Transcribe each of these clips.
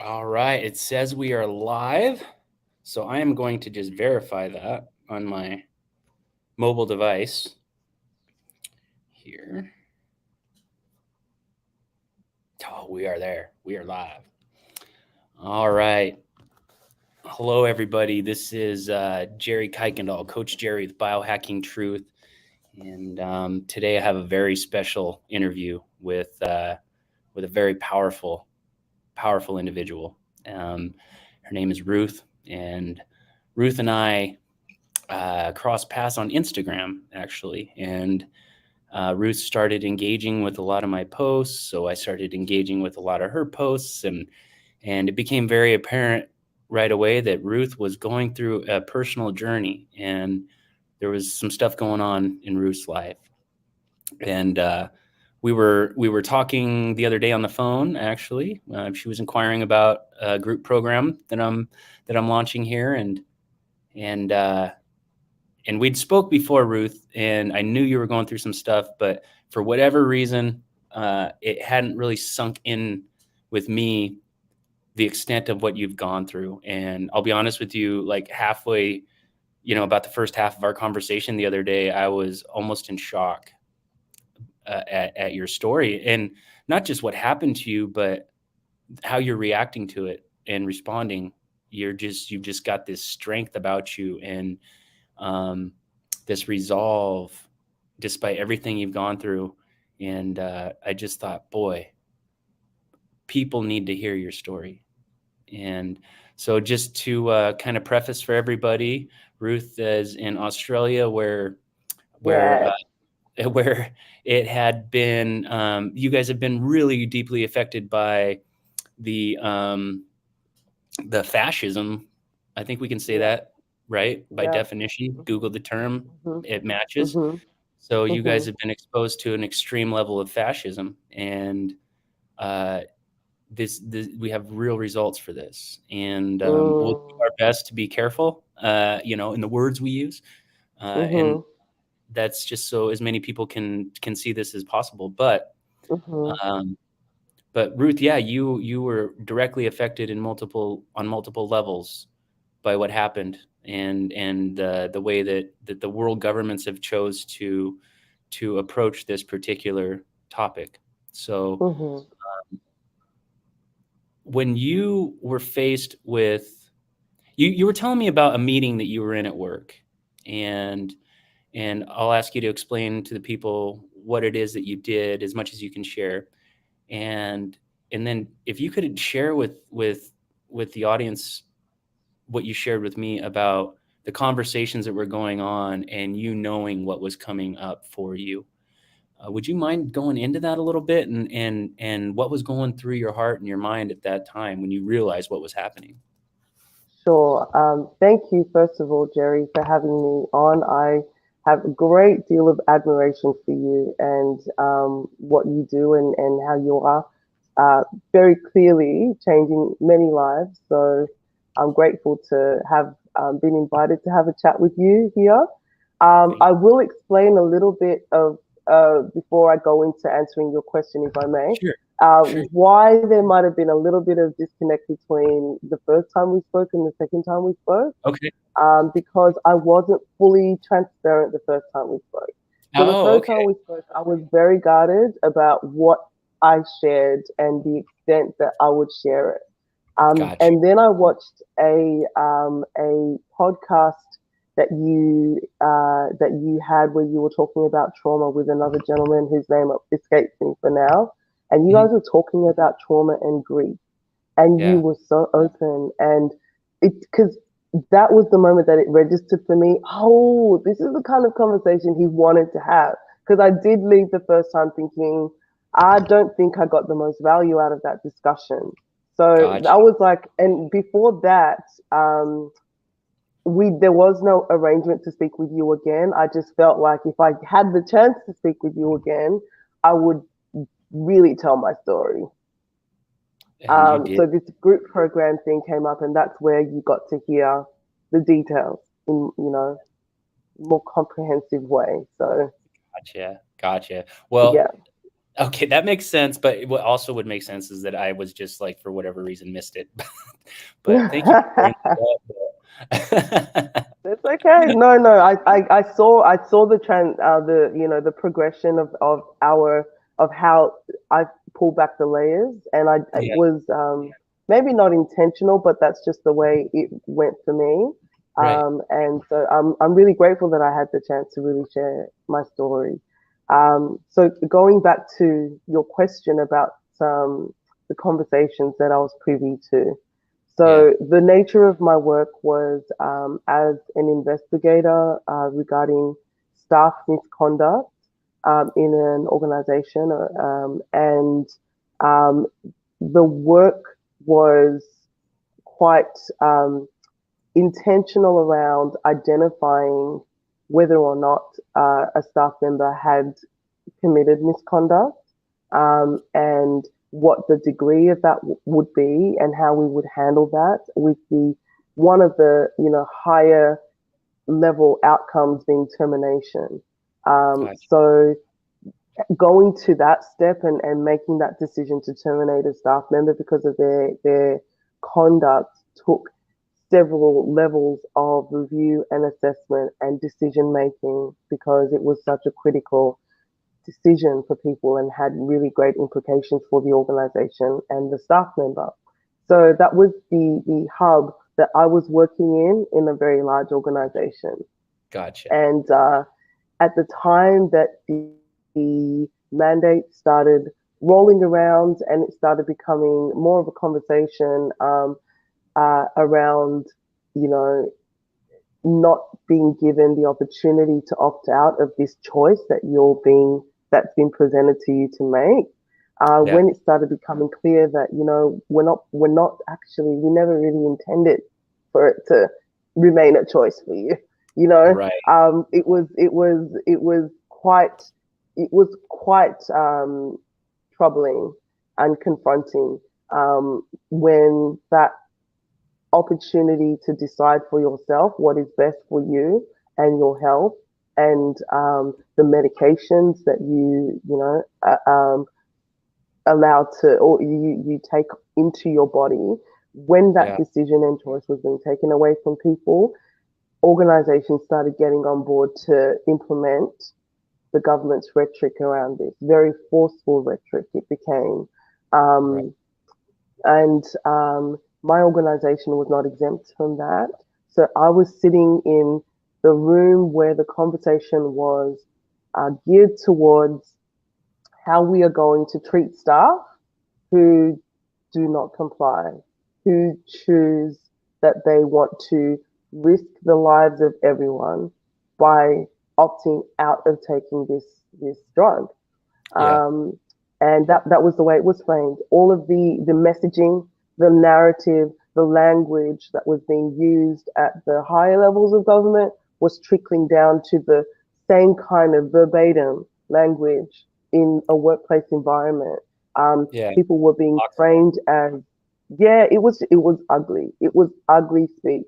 All right, it says we are live. So I am going to just verify that on my mobile device here. Oh, we are there. We are live. All right. Hello, everybody. This is Jerry Kuykendall, Coach Jerry with Biohacking Truth. And today I have a very special interview with a very powerful individual. Her name is Ruth, and Ruth and I crossed paths on Instagram actually, and Ruth started engaging with a lot of my posts, so I started engaging with a lot of her posts, and it became very apparent right away that Ruth was going through a personal journey, and there was some stuff going on in Ruth's life, and we were talking the other day on the phone. Actually, she was inquiring about a group program that I'm launching here, and and we'd spoke before, Ruth, and I knew you were going through some stuff, but for whatever reason, it hadn't really sunk in with me the extent of what you've gone through. And I'll be honest with you, like halfway, about the first half of our conversation the other day, I was almost in shock at your story, and not just what happened to you, but how you're reacting to it and responding. You've just got this strength about you, and this resolve despite everything you've gone through. And I just thought, boy, people need to hear your story. And so just to kind of preface for everybody, Ruth is in Australia where Yes. where it had been, you guys have been really deeply affected by the um, the fascism. I think we can say Yeah. that, right? By Yeah. definition, Google the term, Mhm. it matches. Mhm. So you guys Mhm. have been exposed to an extreme level of fascism, and uh, this we have real results for this, and we'll do Mm. our best to be careful, in the words we use, and Mhm. that's just so as many people can see this as possible. Mhm. Um, but Ruth, yeah, you were directly affected on multiple levels by what happened, and the way that the world governments have chose to approach this particular topic. So Mhm. when you were faced with, you were telling me about a meeting that you were in at work, and and I'll ask you to explain to the people what it is that you did as much as you can share, and and then if you could share with the audience what you shared with me about the conversations that were going on and you knowing what was coming up for you. Would you mind going into that a little bit, and what was going through your heart and your mind at that time when you realized what was happening? Sure. Thank you, first of all, Jerry, for having me on. I have a great deal of admiration for you and what you do and how you are uh, very clearly changing many lives. So I'm grateful to have been invited to have a chat with you here. Thank I will explain a little bit of before I go into answering your question, if I may, Sure, sure. why there might have been a little bit of disconnect between the first time we spoke and the second time we spoke, Okay. because I wasn't fully transparent the first time we spoke. So the Oh, first time okay. we spoke, I was very guarded about what I shared and the extent that I would share it. Gotcha. And then I watched a podcast that you had where you were talking about trauma with another gentleman whose name escapes me for now, and you Mhm. guys were talking about trauma and grief, and you Yeah. were so open, and it because that was the moment that it registered for me. Oh, this is the kind of conversation he wanted to have, because I did leave the first time thinking I don't think I got the most value out of that discussion. So Gotcha. I was like, and before that, we there was no arrangement to speak with you again. I just felt like if I had the chance to speak with you again, I would really tell my story. And you did. So this group program thing came up, and that's where you got to hear the details in more comprehensive way. So Gotcha. Gotcha. Well, yeah. Okay, that makes sense. But what also would make sense is that I was just like, for whatever reason, missed it. But thank you for bringing that up. It's okay. No, no. I saw the the progression of how I pulled back the layers, and it Yeah, was maybe not intentional, but that's just the way it went for me. right. And so I'm really grateful that I had the chance to really share my story. So going back to your question about the conversations that I was privy to. Yeah, So the nature of my work was as an investigator regarding staff misconduct in an organization, and um, the work was quite intentional around identifying whether or not a staff member had committed misconduct, and what the degree of that would be and how we would handle that, with the one of the higher level outcomes being termination. gotcha. So going to that step and making that decision to terminate a staff member because of their conduct took several levels of review and assessment and decision making, because it was such a critical decision for people and had really great implications for the organization and the staff member. So that was the hub that I was working in a very large organization. Gotcha. And at the time that the mandate started rolling around and it started becoming more of a conversation around, you know, not being given the opportunity to opt out of this choice that's been presented to you to make. Yeah, When it started becoming clear that we're not actually, we never really intended for it to remain a choice for you. You know, right. it was quite troubling and confronting when that opportunity to decide for yourself what is best for you and your health, and the medications that allow to, or you take into your body. When that Yeah, decision and choice was being taken away from people, organizations started getting on board to implement the government's rhetoric around this. Very forceful rhetoric it became. right. Um, and my organization was not exempt from that. So I was sitting in the room where the conversation was geared towards how we are going to treat staff who do not comply, who choose that they want to risk the lives of everyone by opting out of taking this drug. Yeah, Um, and that was the way it was framed. All of the messaging, the narrative, the language that was being used at the higher levels of government was trickling down to the same kind of verbatim language in a workplace environment. yeah, People were being toxic. framed as, yeah, it was ugly. It was ugly speech.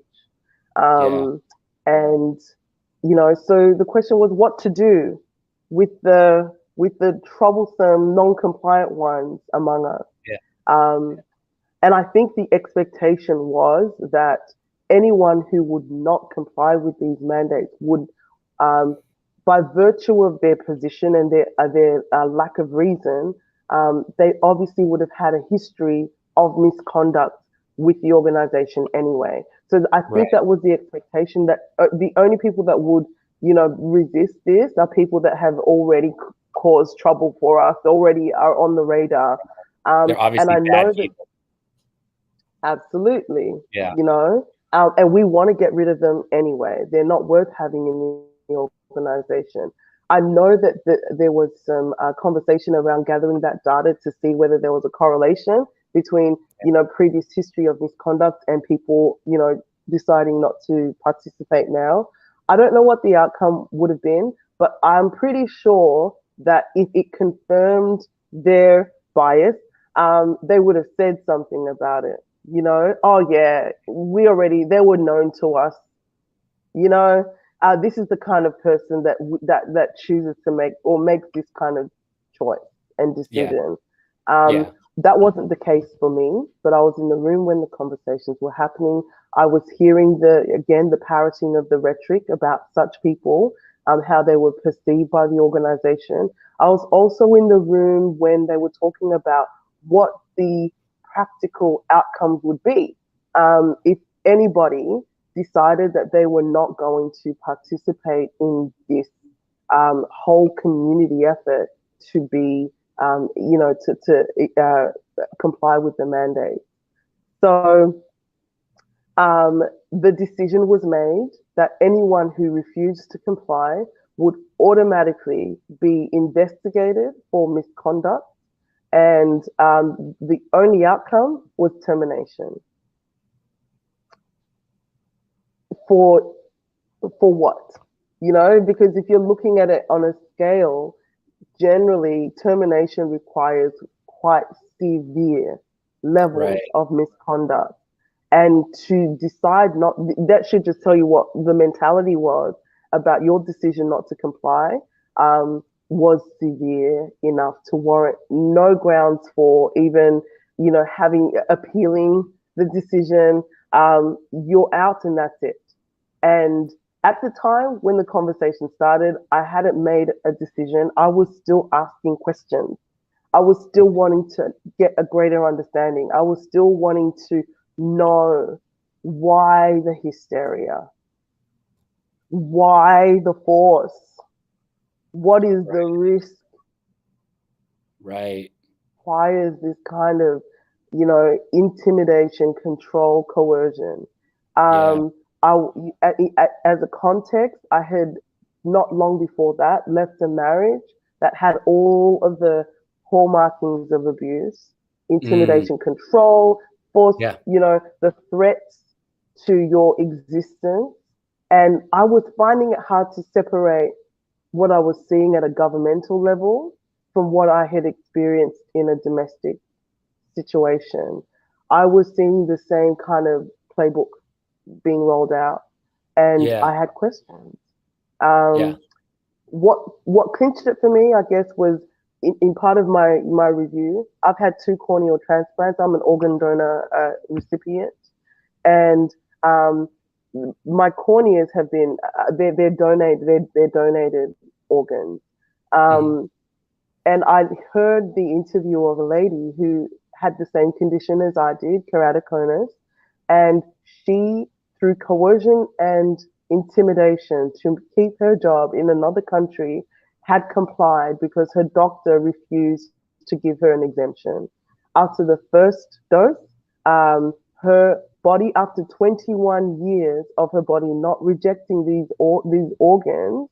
Yeah, Um, and so the question was what to do with the troublesome, non-compliant ones among us. yeah, Um, and I think the expectation was that anyone who would not comply with these mandates would, um, by virtue of their position and their lack of reason, they obviously would have had a history of misconduct with the organization anyway. So I think right. that was the expectation, that the only people that would, resist this are people that have already caused trouble for us, already are on the radar. They're And obviously I bad know that people. absolutely, Yeah, and we want to get rid of them anyway. They're not worth having in the organization. I know that there was some conversation around gathering that data to see whether there was a correlation between, previous history of misconduct and people, deciding not to participate now. I don't know what the outcome would have been, but I'm pretty sure that if it confirmed their bias, they would have said something about it. Oh yeah, they were known to us. You know, this is the kind of person that chooses to make or makes this kind of choice. and Yeah. decision. Um, Yeah. that wasn't the case for me, but I was in the room when the conversations were happening. I was hearing the parroting of the rhetoric about such people, how they were perceived by the organization. I was also in the room when they were talking about what the practical outcomes would be if anybody decided that they were not going to participate in this whole community effort to be, to comply with the mandate. So the decision was made that anyone who refused to comply would automatically be investigated for misconduct, and the only outcome was termination. For what? Because if you're looking at it on a scale, generally termination requires quite severe levels Right. of misconduct. And to decide not, that should just tell you what the mentality was about your decision not to comply, was severe enough to warrant no grounds for even, having appealing the decision. You're out and that's it. And at the time when the conversation started, I hadn't made a decision. I was still asking questions. I was still wanting to get a greater understanding. I was still wanting to know why the hysteria, why the force, what is the Right. risk, Right. why is this kind of, intimidation, control, coercion. Yeah. Um, as a context, I had not long before that left a marriage that had all of the hallmarkings of abuse, Mm. intimidation, control, force, Yeah. the threats to your existence. And I was finding it hard to separate what I was seeing at a governmental level from what I had experienced in a domestic situation. I was seeing the same kind of playbook being rolled out, and Yeah. I had questions. Yeah. Um, what clinched it for me, I guess, was in part of my review. I've had two corneal transplants. I'm an organ donor recipient, and um, my corneas have been they're donated organs. Hmm. Um, and I heard the interview of a lady who had the same condition as I did, keratoconus, and she, through coercion and intimidation to keep her job in another country, had complied because her doctor refused to give her an exemption. After the first dose, her body, after 21 years of her body not rejecting these organs,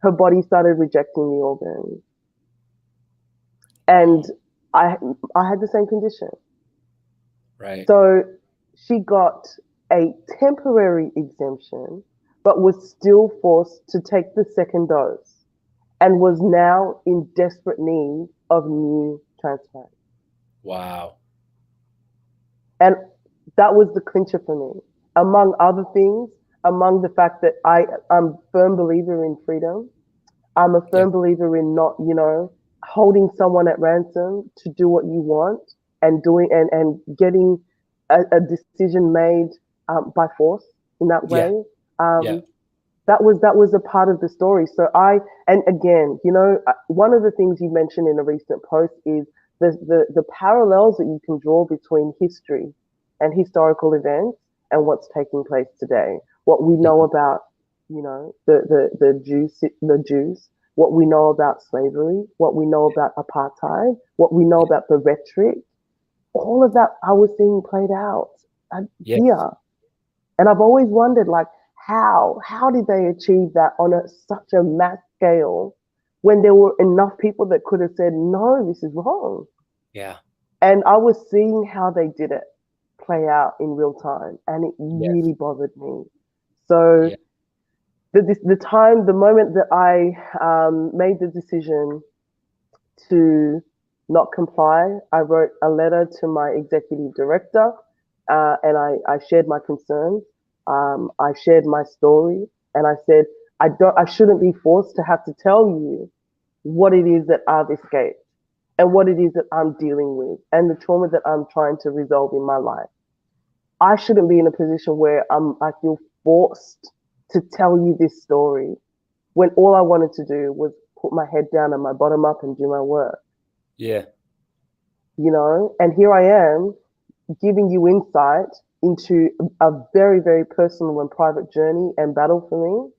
her body started rejecting the organs. And Wow. I I had the same condition. Right. So she got a temporary exemption, but was still forced to take the second dose and was now in desperate need of new transplant. Wow. And that was the clincher for me. Among other things, among the fact that I'm a firm believer in freedom. I'm a Yeah. firm believer in not, holding someone at ransom to do what you want and doing and getting a decision made by force in that Yeah. way. Yeah. Um, that was a part of the story. So and again, one of the things you mentioned in a recent post is the parallels that you can draw between history and historical events and what's taking place today. What we know Mhm. about, the Jews, what we know about slavery, what we know about apartheid, what we know Yeah. about the rhetoric, all of that I was seeing played out Yes. here. And I've always wondered, like, how did they achieve that on such a mass scale when there were enough people that could have said, no, this is wrong. Yeah. And I was seeing how they did it play out in real time, and it Yes. really bothered me. So Yeah. the moment that I made the decision to not comply, I wrote a letter to my executive director, and I shared my concerns. I shared my story, and I said, I shouldn't be forced to have to tell you what it is that I've escaped. and what it is that I'm dealing with and the trauma that I'm trying to resolve in my life. I shouldn't be in a position where I feel forced to tell you this story when all I wanted to do was put my head down and my bottom up and do my work, Yeah. you know? And here I am giving you insight into a very, very personal and private journey and battle for me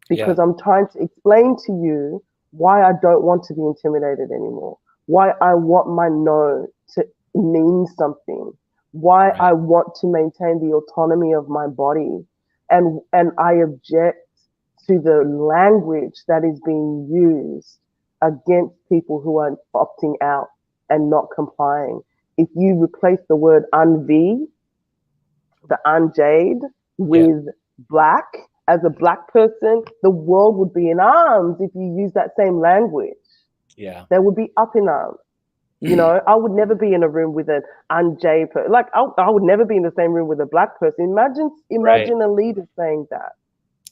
Yeah. because I'm trying to explain to you why I don't want to be intimidated anymore, why I want my no to mean something, why Right. I want to maintain the autonomy of my body, and I object to the language that is being used against people who are opting out and not complying. If you replace the word unv, the unjade, Yeah. with black, as a black person, the world would be in arms if you use that same language. Yeah. They would be up in arms. You know, I would never be in a room with an unjade person. Like I would never be in the same room with a black person. Imagine, Right. imagine a leader saying that,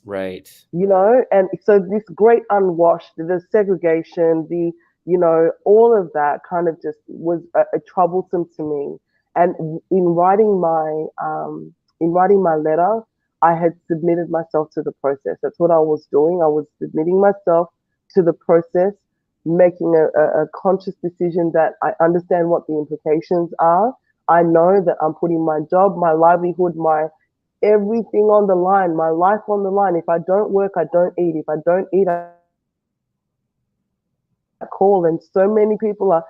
Right. you know. And so this great unwashed, the segregation, the, you know, all of that kind of just was a troublesome to me. And in writing my letter, I had submitted myself to the process. That's what I was doing. I was submitting myself to the process, making a conscious decision that I understand what the implications are. I know that I'm putting my job, my livelihood, my everything on the line, my life on the line. If I don't work, I don't eat. If I don't eat, I call. And so many people are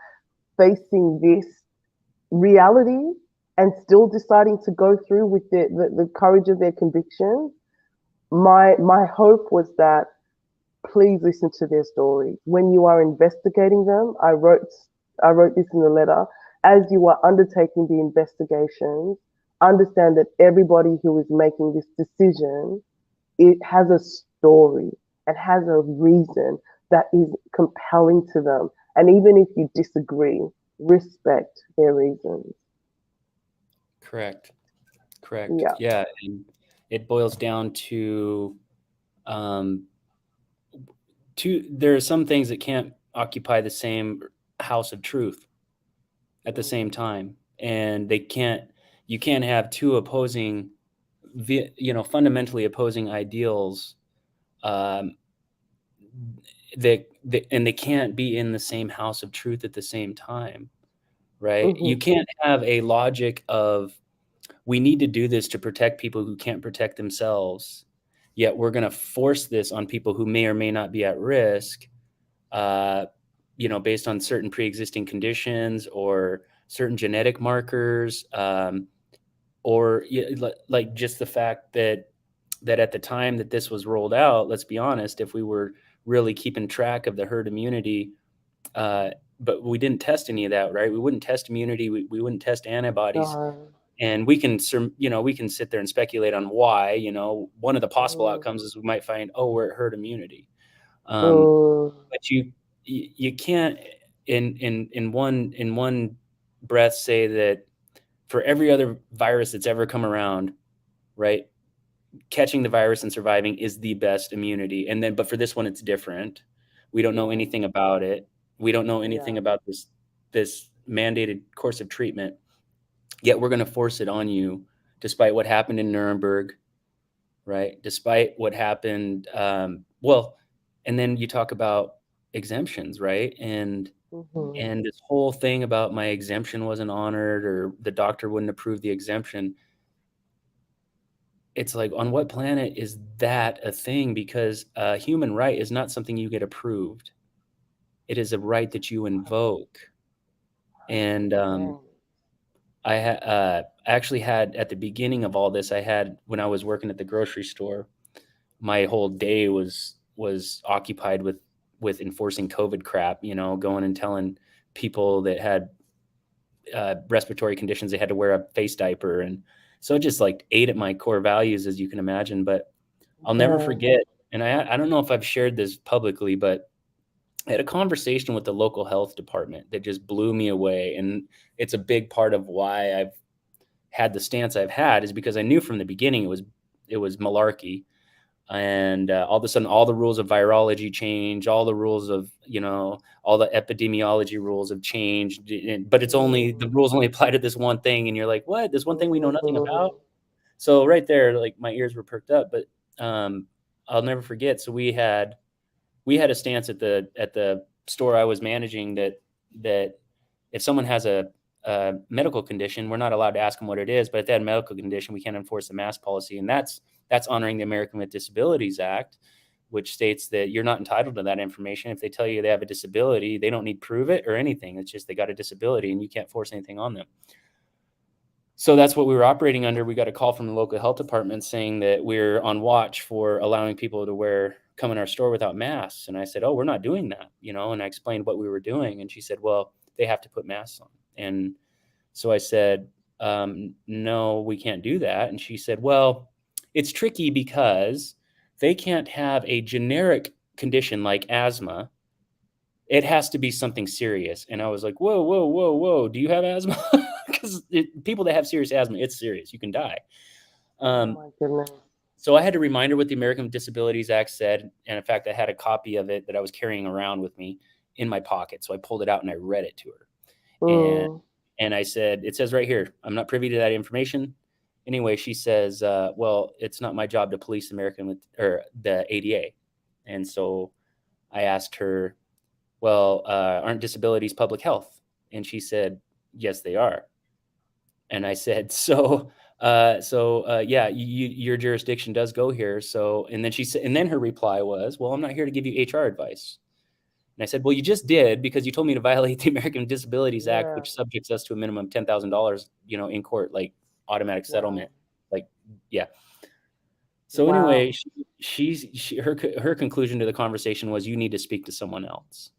facing this reality and still deciding to go through with the courage of their convictions. My hope was that please listen to their stories. When you are investigating them, I wrote this in the letter. As you are undertaking the investigations, understand that everybody who is making this decision, it has a story and has a reason that is compelling to them. And even if you disagree, respect their reasons. Correct. Correct. Yeah. Yeah. And it boils down to um there are some things that can't occupy the same house of truth at the same time. And you can't have two opposing fundamentally opposing ideals, um, and they can't be in the same house of truth at the same time, right? You Mm-hmm. can't have a logic of we need to do this to protect people who can't protect themselves, yet we're going to force this on people who may or may not be at risk, uh, based on certain pre-existing conditions or certain genetic markers, or like just the fact that at the time that this was rolled out, let's be honest, if we were really keeping track of the herd immunity, uh, but we didn't test any of that, right? We wouldn't test immunity. We wouldn't test antibodies. No. And we can sit there and speculate on why. One of the possible outcomes is we might find, oh, we're at herd immunity. Um, Mm, but you can't in one breath say that for every other virus that's ever come around, right? Catching the virus and surviving is the best immunity. But for this one, it's different. We don't know mm, anything about it. We don't know anything yeah. about this mandated course of treatment. Yet we're going to force it on you, despite what happened in Nuremberg, right? Despite what happened. And then you talk about exemptions, right? Mm-hmm. And this whole thing about my exemption wasn't honored or the doctor wouldn't approve the exemption. It's like, on what planet is that a thing? Because a human right is not something you get approved. It is a right that you invoke. And 100%. I actually had at the beginning of all this, I had when I was working at the grocery store, my whole day was occupied with enforcing COVID crap. Going and telling people that had respiratory conditions they had to wear a face diaper, and so it just like ate at my core values, as you can imagine. But I'll never Yeah. forget, and I don't know if I've shared this publicly, but I had a conversation with the local health department that just blew me away, and it's a big part of why I've had the stance I've had is because I knew from the beginning it was malarkey. And all of a sudden, all the rules of virology change, all the rules of, all the epidemiology rules have changed. But it's only, the rules only apply to this one thing. And you're like, what? This one thing we know nothing about? So right there, like my ears were perked up. But I'll never forget. So we had a stance at the store I was managing that if someone has a medical condition, we're not allowed to ask them what it is. But if they had a medical condition, we can't enforce the mask policy, and that's honoring the American with Disabilities Act, which states that you're not entitled to that information. If they tell you they have a disability, they don't need to prove it or anything. It's just they got a disability, and you can't force anything on them. So that's what we were operating under. We got a call from the local health department saying that we're on watch for allowing people to come in our store without masks. And I said, oh, we're not doing that, and I explained what we were doing. And she said, well, they have to put masks on. And so I said, no, we can't do that. And she said, well, it's tricky because they can't have a generic condition like asthma. It has to be something serious. And I was like, whoa, whoa, whoa, whoa. Do you have asthma? Because people that have serious asthma, it's serious. You can die. Oh my goodness. So I had to remind her what the American with Disabilities Act said. And in fact, I had a copy of it that I was carrying around with me in my pocket. So I pulled it out and I read it to her. And I said, it says right here, I'm not privy to that information. Anyway, she says, well, it's not my job to police the ADA. And so I asked her, well, aren't disabilities public health? And she said, yes, they are. And I said, yeah, your jurisdiction does go here. So, and then she said, and then her reply was, well, I'm not here to give you HR advice. And I said, well, you just did, because you told me to violate the American Disabilities Act, which subjects us to a minimum of $10,000, in court, like automatic settlement. Like, yeah. So anyway, her conclusion to the conversation was, you need to speak to someone else.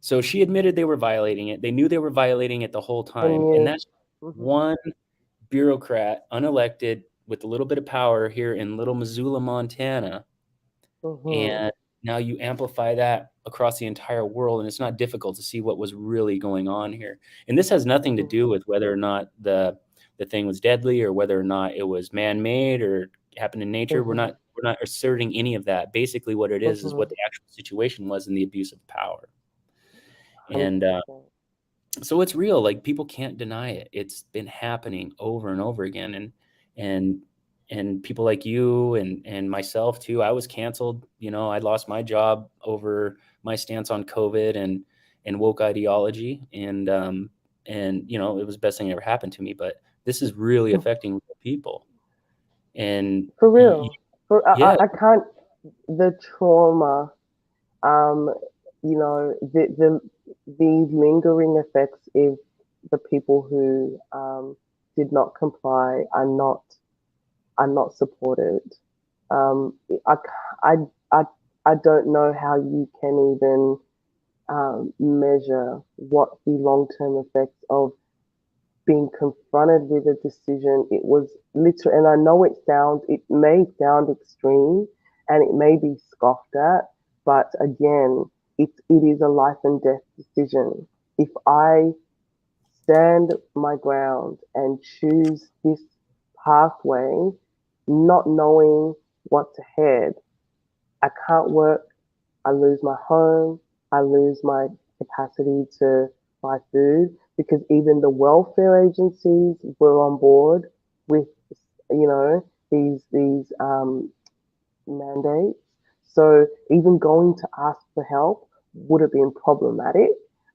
So she admitted they were violating it. They knew they were violating it the whole time. And that's one bureaucrat, unelected, with a little bit of power here in little Missoula, Montana. And now you amplify that across the entire world, and it's not difficult to see what was really going on here. And this has nothing to do with whether or not the thing was deadly, or whether or not it was man-made or happened in nature. We're not asserting any of that. Basically, what it is what the actual situation was, in the abuse of power. And so it's real. Like, people can't deny it. It's been happening over and over again. And people like you and myself too. I was canceled. I lost my job over my stance on COVID and woke ideology. And it was the best thing that ever happened to me. But this is really affecting real people. And for real, I can't. The trauma, the lingering effects if the people who did not comply are not supported. I don't know how you can even measure what the long-term effects of being confronted with a decision. It was literally, and I know it may sound extreme and it may be scoffed at, but again, it is a life and death decision. If I stand my ground and choose this pathway, not knowing what's ahead, I can't work, I lose my home, I lose my capacity to buy food, because even the welfare agencies were on board with, these mandates. So even going to ask for help would have been problematic,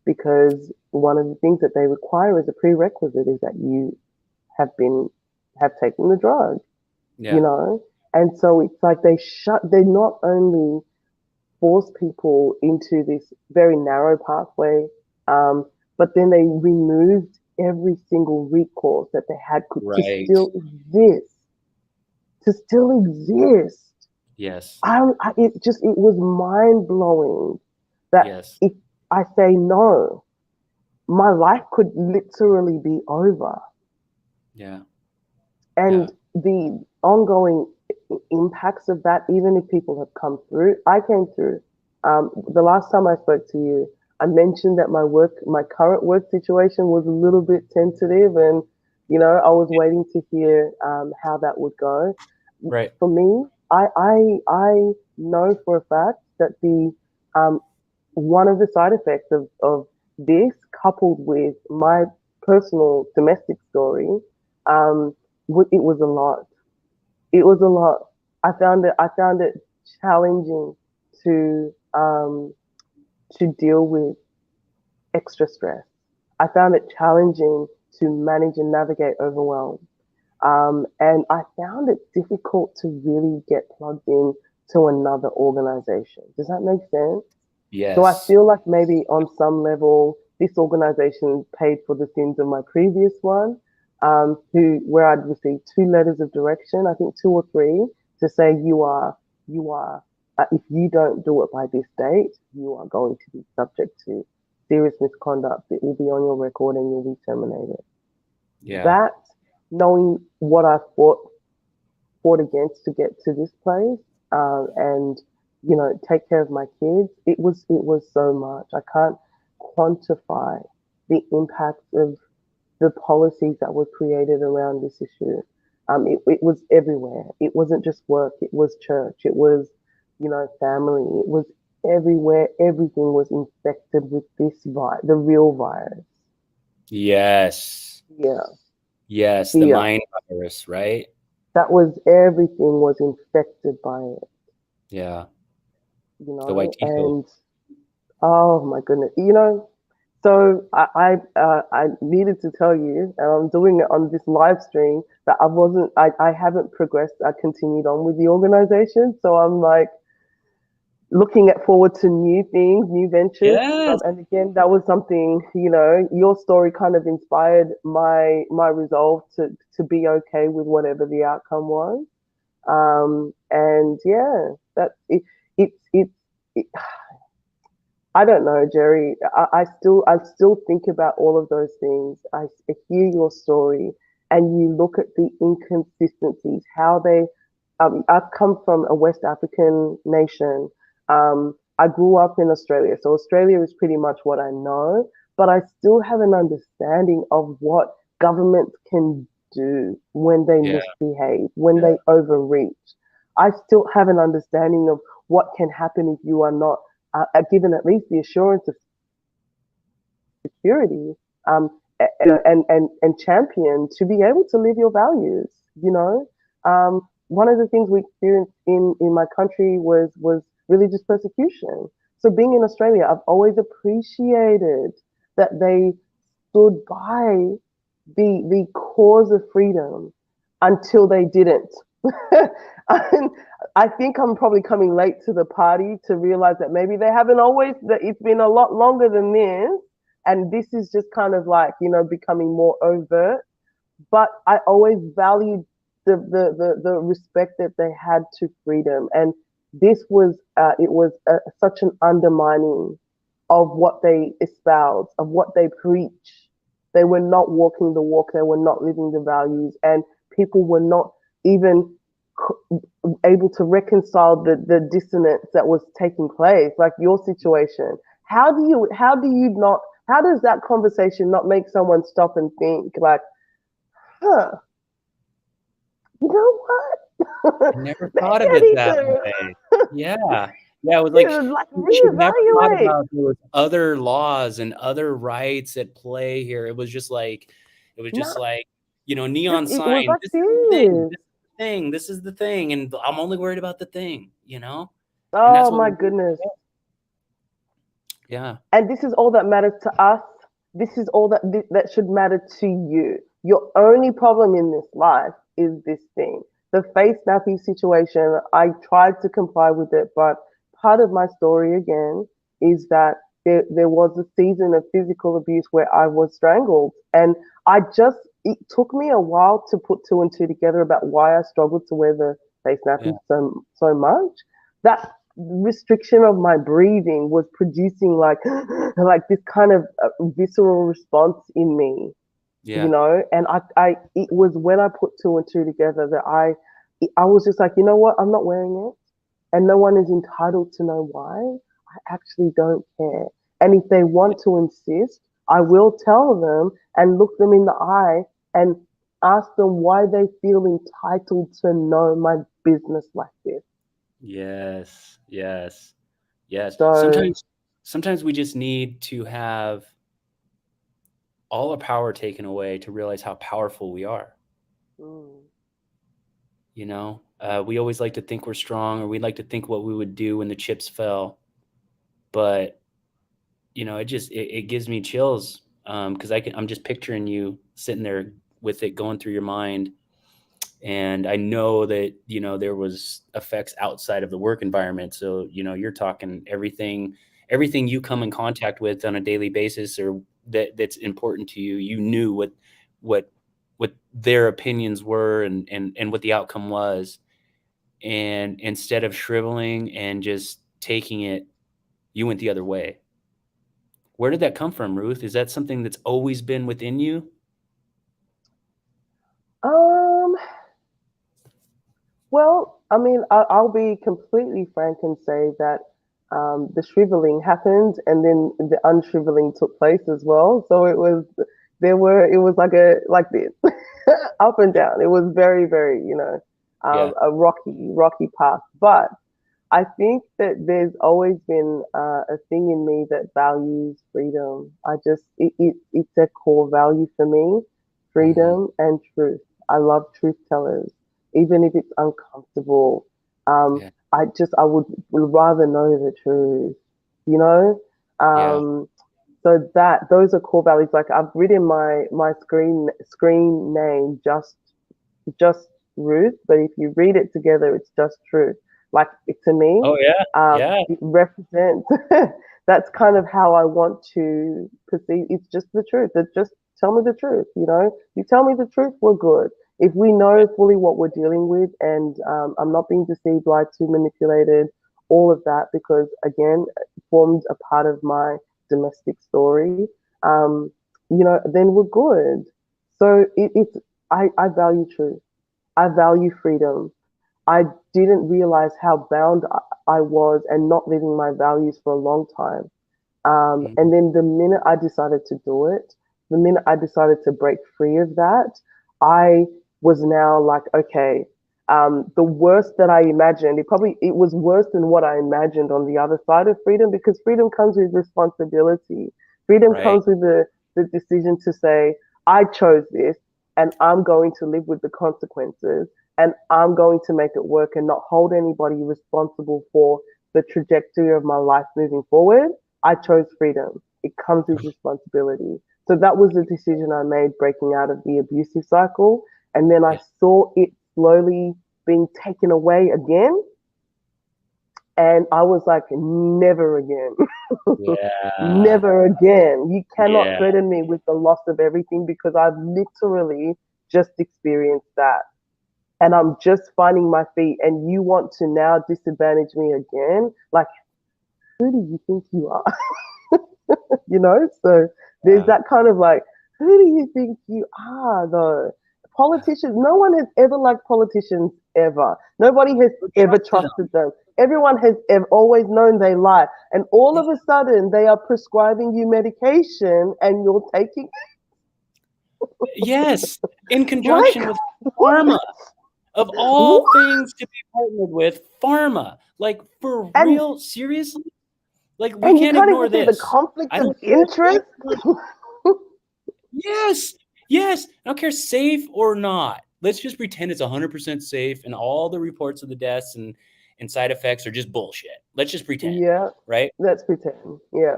because one of the things that they require as a prerequisite is that you have taken the drug, and so it's like they not only force people into this very narrow pathway, but then they removed every single recourse that they had to still exist. To still exist. Yes. It was mind blowing that if I say no, my life could literally be over. Yeah. And the ongoing impacts of that, even if people have come through, I came through. The last time I spoke to you, I mentioned that my current work situation was a little bit tentative, and I was waiting to hear how that would go. Right. For me, I know for a fact that the one of the side effects of this, coupled with my personal domestic story, um, it was a lot. It was a lot. I found it challenging to deal with extra stress. I found it challenging to manage and navigate overwhelm. And I found it difficult to really get plugged in to another organization. Does that make sense? So I Yes. feel like maybe on some level, this organization paid for the sins of my previous one, where I'd received two letters of direction, I think two or three, to say if you don't do it by this date, you are going to be subject to serious misconduct. It will be on your record and you'll be terminated. Yeah. That, knowing what I fought against to get to this place, and take care of my kids, it was so much. I can't quantify the impact of the policies that were created around this issue. It was everywhere. It wasn't just work. It was church. It was, family. It was everywhere. Everything was infected with the real virus. Yes. Yeah, Yes. The fear. mind virus, right? That was everything was infected by it. Yeah. The white You know, Tico. and oh my goodness, So I needed to tell you, and I'm doing it on this live stream, that I haven't progressed. I continued on with the organization, so I'm like looking at forward to new things, new ventures. Yes. And again, that was something, your story kind of inspired my resolve to be okay with whatever the outcome was. And yeah, that it I don't know, Jerry. I still think about all of those things. I hear your story, and you look at the inconsistencies, how they. I've come from a West African nation. I grew up in Australia, so Australia is pretty much what I know. But I still have an understanding of what governments can do when they Yeah. misbehave, when they overreach. I still have an understanding of what can happen if you are not given at least the assurance of security, um, and champion to be able to live your values. One of the things we experienced in my country was religious persecution. So being in Australia, I've always appreciated that they stood by the cause of freedom until they didn't. And I think I'm probably coming late to the party to realize that maybe they haven't always, that it's been a lot longer than this. And this is just kind of like, becoming more overt. But I always valued the respect that they had to freedom. And this was, such an undermining of what they espouse, of what they preach. They were not walking the walk, they were not living the values, and people were not even able to reconcile the dissonance that was taking place, like your situation. How does that conversation not make someone stop and think like, huh, you know I what? never Maybe thought of I it need that to, way. Yeah. Yeah. It was like like you should never thought reevaluate. about there was other laws and other rights at play here. It was No, just like, neon it was sign. like This is the thing. this. This is the thing. This is the thing. And I'm only worried about the thing. And that's Oh what my we do. goodness. Yeah. And this is all that matters to us. This is all that should matter to you. Your only problem in this life is this thing. The face nappy situation, I tried to comply with it, but part of my story again is that there was a season of physical abuse where I was strangled. And it took me a while to put two and two together about why I struggled to wear the face Yeah. nappy so much. That restriction of my breathing was producing like this kind of visceral response in me, Yeah. and I it was when I put two and two together that I was just like, you know what, I'm not wearing it, and no one is entitled to know why. I actually don't care, and if they want to insist, I will tell them and look them in the eye and ask them why they feel entitled to know my business like this. Yes. Yes. Yes. So, Sometimes we just need to have all our power taken away to realize how powerful we are. mm, You know, we always like to think we're strong, or we like to think what we would do when the chips fell. But it gives me chills, because I'm just picturing you sitting there with it going through your mind, and I know that there was effects outside of the work environment. So you're talking everything you come in contact with on a daily basis, or that's important to you. You knew what what their opinions were, and what the outcome was, and instead of shriveling and just taking it, you went the other way. Where did that come from, Ruth? Is that something that's always been within you? um, well, I mean, I'll be completely frank and say that the shriveling happened, and then the unshriveling took place as well. So it was like this, up and down. It was very, very, Yeah. a rocky path. But I think that there's always been a thing in me that values freedom. It's a core value for me, Hmm. freedom and truth. I love truth tellers, even if it's uncomfortable. Yeah. I would rather know the truth, you know. Yeah. So that those are core values. Like I've written my screen name just Ruth, but if you read it together, it's just truth. Like to me, Oh yeah. Yeah. it represents. That's kind of how I want to perceive. It's just the truth. It's just tell me the truth. You tell me the truth, we're good. If we know fully what we're dealing with, and I'm not being deceived, lied to, manipulated, all of that, because again, it formed a part of my domestic story. Then we're good. So it's I value truth. I value freedom. I didn't realize how bound I was and not living my values for a long time. Mhm. And then the minute I decided to do it, the minute I decided to break free of that, I was now like, okay, the worst that I imagined, it was worse than what I imagined on the other side of freedom, because freedom comes with responsibility. Freedom Right. comes with the decision to say, I chose this and I'm going to live with the consequences, and I'm going to make it work and not hold anybody responsible for the trajectory of my life moving forward. I chose freedom. It comes with responsibility. So that was the decision I made, breaking out of the abusive cycle. And then I Yeah. saw it slowly being taken away again. And I was like, never again. Yeah. Never again. You cannot Yeah. threaten me with the loss of everything, because I've literally just experienced that. And I'm just finding my feet. And you want to now disadvantage me again? Like, who do you think you are? So there's Yeah. that kind of like, who do you think you are, though? Politicians, no one has ever liked politicians ever. Nobody has Who ever trusted trusted them? them. Everyone has always known they lie. And all Yeah. of a sudden, they are prescribing you medication and you're taking, Yes. In like, conjunction with what? pharma, of all What? things to be partnered with, pharma. Like, for And, real, seriously? Like, we and you can't can't even ignore see the this. conflict I of don't care if interest. Yes, yes. I don't care, safe or not. Let's just pretend it's 100% safe, and all the reports of the deaths and side effects are just bullshit. Let's just pretend, Yeah, right? let's pretend. Yeah.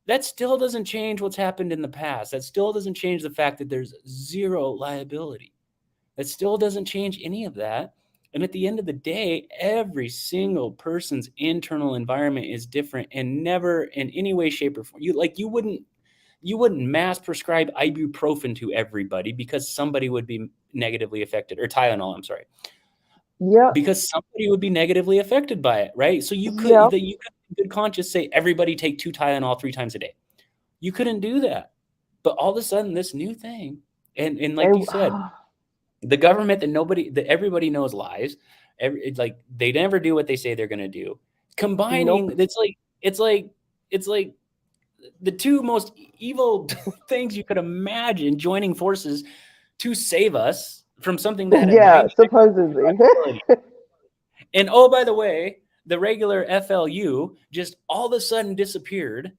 That still doesn't change what's happened in the past. That still doesn't change the fact that there's zero liability. That still doesn't change any of that. And at the end of the day, every single person's internal environment is different, and never in any way, shape, or form. You wouldn't mass prescribe ibuprofen to everybody because somebody would be negatively affected, or Tylenol, I'm sorry, Yep. because somebody would be negatively affected by it, right? So Yep. you could in good conscience say everybody take 2 Tylenol 3 times a day. You couldn't do that. But all of a sudden, this new thing, and like you And said, the government that everybody knows lies. Like, they never do what they say they're going to do. nope. Combining, it's like the two most evil things you could imagine joining forces to save us, from something that had a Yeah, 99% supposedly. survivability. And oh, by the way, the regular FLU just all of a sudden disappeared.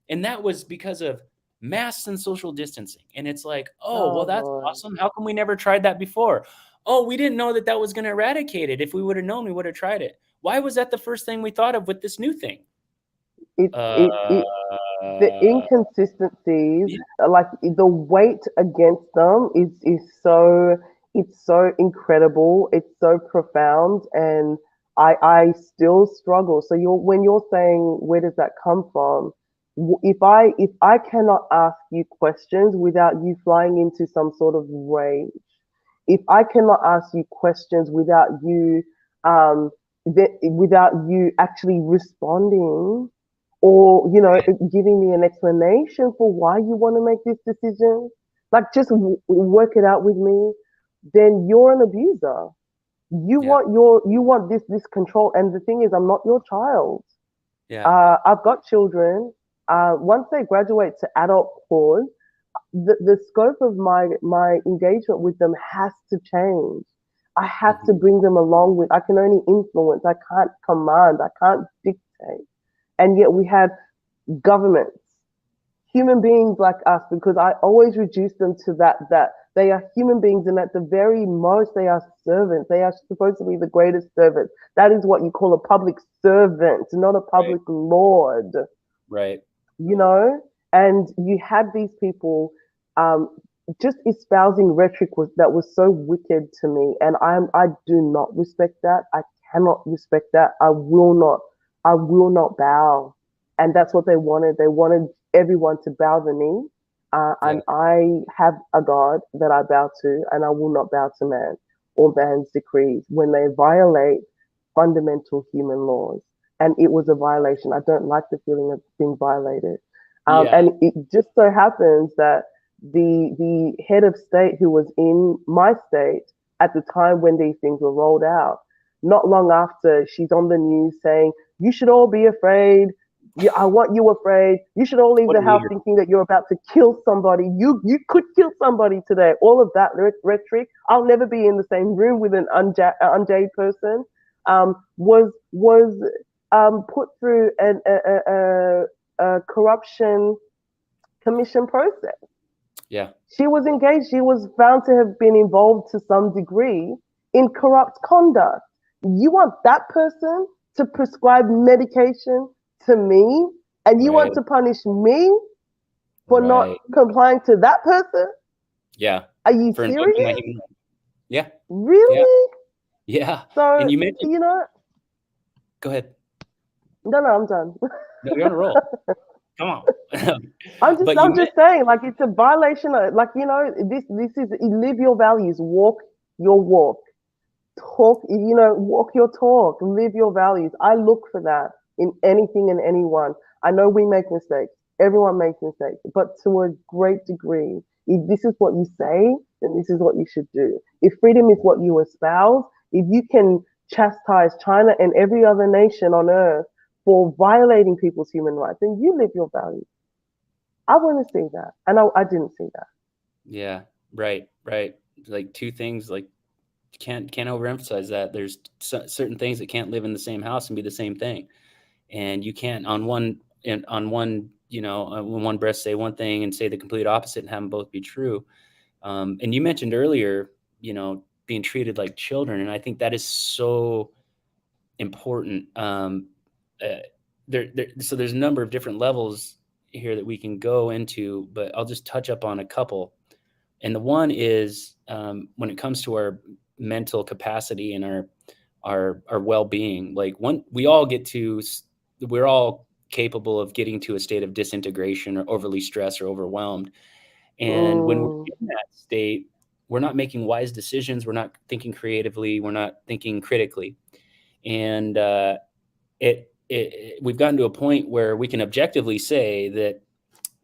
And that was because of masks and social distancing. And it's like, oh, Oh well, that's Lord. awesome. How come we never tried that before? Oh, we didn't know that that was going to eradicate it. If we would have known, we would have tried it. Why was that the first thing we thought of with this new thing? It's Uh, the inconsistencies, yeah. like the weight against them is so, it's so incredible, it's so profound, and I still struggle. So you're, when you're saying where does that come from, if I cannot ask you questions without you flying into some sort of rage, if I cannot ask you questions without you um without you actually responding, or giving me an explanation for why you want to make this decision, like just work it out with me, then you're an abuser. Yeah. You want this control. And the thing is, I'm not your child. Yeah. I've got children. Once they graduate to adulthood, the scope of my engagement with them has to change. I have to Mhm. bring them along with. I can only influence. I can't command. I can't dictate. And yet we have governments, human beings like us, because I always reduce them to that they are human beings, and at the very most they are servants. They are supposed to be the greatest servants. That is what you call a public servant, not a Right. public lord. Right. you know and you had these people um just espousing rhetoric that was so wicked to me, and I do not respect that. I cannot respect that. I will not bow. And that's what they wanted everyone to bow the knee. Yeah. And I have a God that I bow to, and I will not bow to man or man's decrees when they violate fundamental human laws. And it was a violation. I don't like the feeling of being violated. Yeah. And it just so happens that the head of state, who was in my state at the time when these things were rolled out, not long after, she's on the news saying, "You should all be afraid. I want you afraid. You should all leave What a the house leader. thinking that you're about to kill somebody. You could kill somebody today." All of that rhetoric. I'll never be in the same room with an unjade person. Was put through a corruption commission process. Yeah. She was engaged. She was found to have been involved to some degree in corrupt conduct. You want that person to prescribe medication to me, and you want Right. to punish me for not Right. complying to that person? Yeah. Are you For invoking my serious? human rights. Yeah. Yeah. Really? Yeah. So, And you mentioned, you know, go ahead. no, no, I'm done. No, you're on a roll. Come on. I'm just But you I'm meant, just saying, like, it's a violation of, like, this is, live your values, walk your walk, talk, walk your talk, live your values. I look for that in anything and anyone. I know we make mistakes. Everyone makes mistakes, but to a great degree, if this is what you say, then this is what you should do. If freedom is what you espouse, if you can chastise China and every other nation on earth for violating people's human rights, then you live your values. I want to see that, and I didn't see that. yeah, right, right. Like two things, like can't overemphasize that. There's certain things that can't live in the same house and be the same thing, and you can't on one on one breast say one thing and say the complete opposite and have them both be true. And you mentioned earlier, being treated like children, and I think that is so important. Uh, so there's a number of different levels here that we can go into, but I'll just touch up on a couple. And the one is when it comes to our mental capacity and our well-being. Like we're all capable of getting to a state of disintegration or overly stressed or overwhelmed. And when we're Mm, in that state, we're not making wise decisions. We're not thinking creatively. We're not thinking critically. And we've gotten to a point where we can objectively say that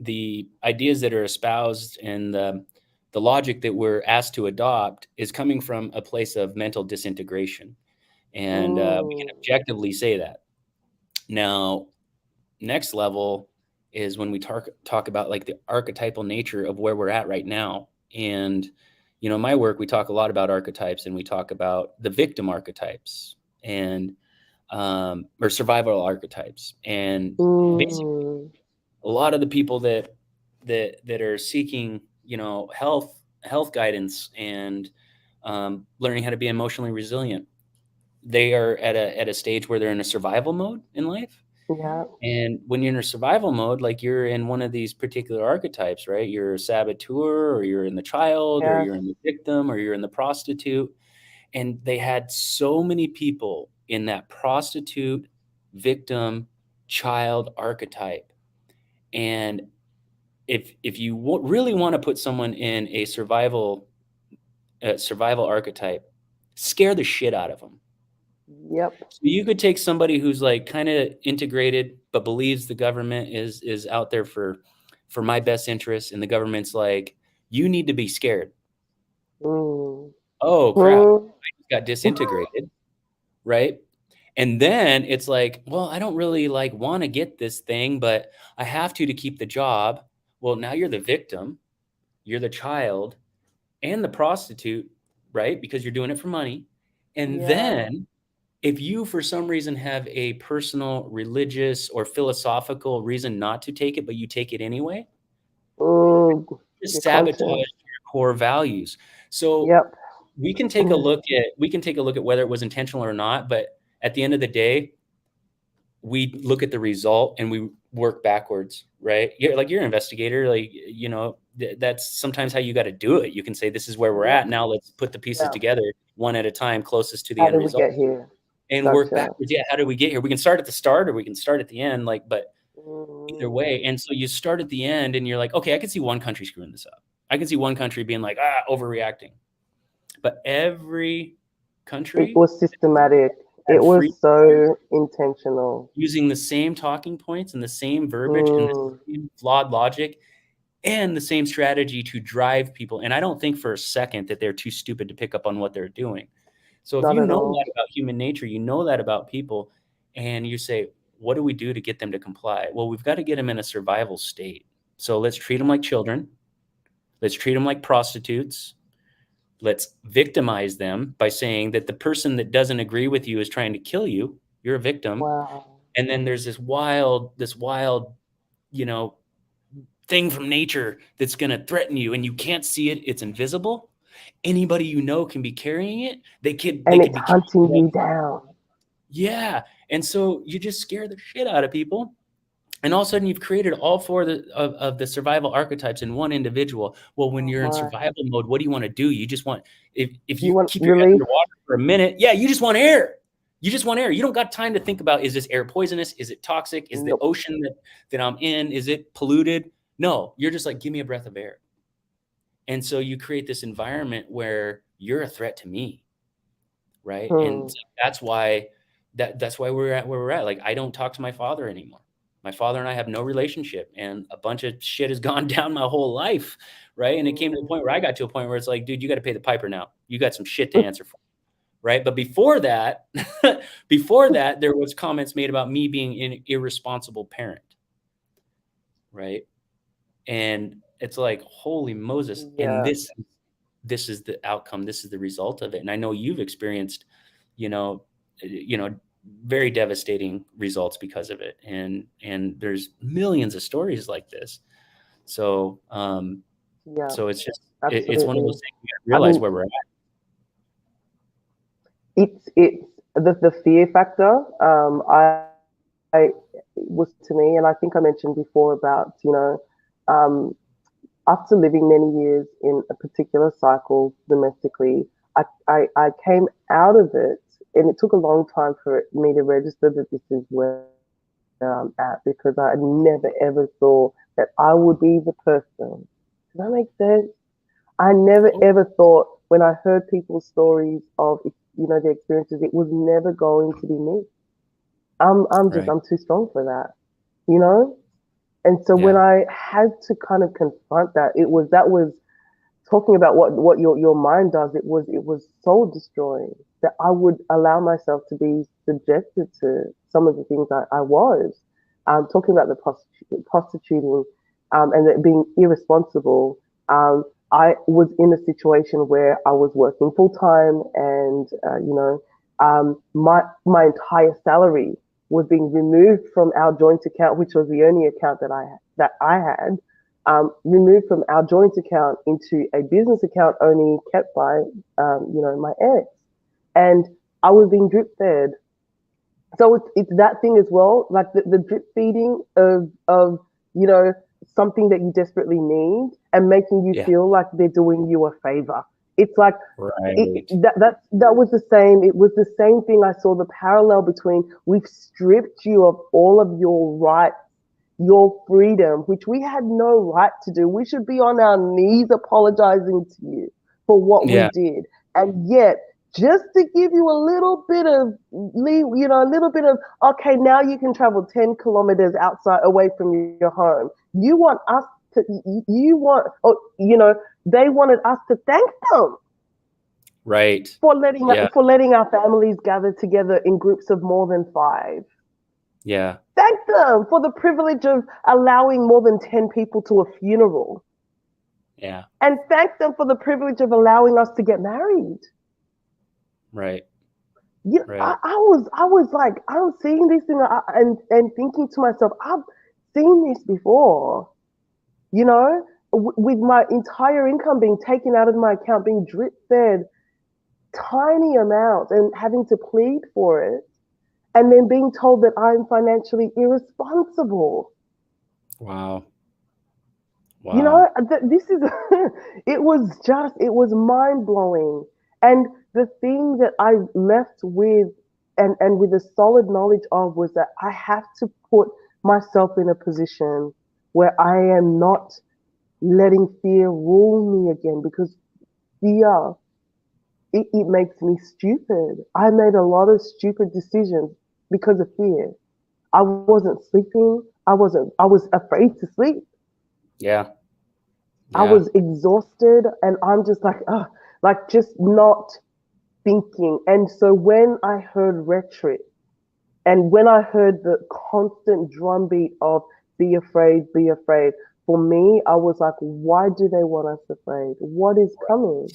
the ideas that are espoused and the logic that we're asked to adopt is coming from a place of mental disintegration. And we can mm, objectively say that. Now, next level is when we talk about like the archetypal nature of where we're at right now. And in my work, we talk a lot about archetypes, and we talk about the victim archetypes and or survival archetypes. And basically, Mm, a lot of the people that are seeking, health guidance and learning how to be emotionally resilient, they are at a stage where they're in a survival mode in life. yeah. And when you're in a survival mode, like you're in one of these particular archetypes, right? You're a saboteur, or you're in the child, or Yes. you're in the victim, or you're in the prostitute. And they had so many people in that prostitute, victim, child archetype. And if you really want to put someone in a survival archetype, scare the shit out of them. Yep. So you could take somebody who's like kind of integrated, but believes the government is out there for my best interest, and the government's like, you need to be scared. Mm. Oh crap, Mm. I just got disintegrated, right? And then it's like, well, I don't really like want to get this thing, but I have to keep the job. Well, now you're the victim, you're the child, and the prostitute, right? Because you're doing it for money. And Yeah. then if you, for some reason, have a personal, religious, or philosophical reason not to take it, but you take it anyway, Mm. just Your sabotage conscience. your core values. So Yep. we can take a look at whether it was intentional or not, but at the end of the day, we look at the result and we work backwards, right? You're an investigator, like, that's sometimes how you got to do it. You can say, this is where we're at. Yep. Now let's put the pieces Yeah. together one at a time, closest to the How end did we result, get here? and work Gotcha. backwards. Yeah. How did we get here? We can start at the start or we can start at the end, but either Mm. way. And so you start at the end and you're like, okay, I can see one country screwing this up. I can see one country being like, overreacting. But every It country was systematic. It had free was so intentional. using the same talking points and the same verbiage and the Mm. same flawed logic and the same strategy to drive people. And I don't think for a second that they're too stupid to pick up on what they're doing. So if Not you at know all. that about human nature, you know that about people, and you say, what do we do to get them to comply? Well, we've got to get them in a survival state. So let's treat them like children. Let's treat them like prostitutes. Let's victimize them by saying that the person that doesn't agree with you is trying to kill you. You're a victim. Wow. And then there's this wild, you know, thing from nature that's going to threaten you, and you can't see it. It's invisible. Anybody you know can be carrying it. They And could it's be hunting carrying you it. down. Yeah. And so you just scare the shit out of people. And all of a sudden you've created all four of the survival archetypes in one individual. Well, when Oh you're in my. survival mode, what do you want to do? You just want, if You you want keep your head relief? underwater for a minute, yeah, you just want air. You just want air. You don't got time to think about, is this air poisonous? Is it toxic? Is the Nope. ocean that I'm in, is it polluted? No, you're just like, give me a breath of air. And so you create this environment where you're a threat to me, right? And Hmm. that's why that's why we're at where we're at. Like, I don't talk to my father anymore. My father and I have no relationship, and a bunch of shit has gone down my whole life, right? And it came to the point where I got to a point where it's like, dude, you got to pay the piper now. You got some shit to answer for, right? But before that, before that, there was comments made about me being an irresponsible parent, right? And it's like, holy Moses. And Yeah. this is the outcome. This is the result of it. And I know you've experienced, you know, you know, very devastating results because of it. And there's millions of stories like this. So Yeah. so it's just it's one of Absolutely. those things we gotta I realize mean, where we're at. it's the fear factor. I it was to me, and I think I mentioned before about um, after living many years in a particular cycle domestically, I came out of it, and it took a long time for me to register that this is where I'm at because I never ever thought that I would be the person. Does that make sense? I never Oh, ever thought when I heard people's stories of their experiences, it was never going to be me. right. I'm too strong for that, you know. And so when Yeah. I had to kind of confront that, that was talking about what your mind does. It was soul destroying that I would allow myself to be subjected to some of the things I was. Talking about the prostituting, and it being irresponsible. I was in a situation where I was working full time, and my entire salary was being removed from our joint account, which was the only account that I had, removed from our joint account into a business account only kept by my ex, and I was being drip fed. So it's that thing as well, like the drip feeding of you know something that you desperately need and making you Yeah. feel like they're doing you a favor. It's like Right. that was the same. It was the same thing. I saw the parallel between we've stripped you of all of your rights, your freedom, which we had no right to do. We should be on our knees apologizing to you for what we Yeah. did. And yet, just to give you a little bit of, a little bit of, okay, now you can travel 10 kilometers outside away from your home. You want us to, you want, they wanted us to thank them Right. for letting Yeah. for letting our families gather together in groups of more than five. Yeah. Thank them for the privilege of allowing more than 10 people to a funeral. Yeah. And thank them for the privilege of allowing us to get married. Right. Yeah, Right. I was like, I was seeing this thing and thinking to myself, I've seen this before, with my entire income being taken out of my account, being drip fed tiny amounts and having to plead for it, and then being told that I'm financially irresponsible. Wow. You Wow. know, this is, it was mind blowing. And the thing that I left with and with a solid knowledge of was that I have to put myself in a position where I am not letting fear rule me again, because fear, it makes me stupid. I made a lot of stupid decisions because of fear. I wasn't sleeping. I was afraid to sleep. Yeah. I Yeah. was exhausted, and I'm just like just not thinking. And so when I heard rhetoric and when I heard the constant drumbeat of be afraid, for me, I was like, why do they want us afraid? What is coming?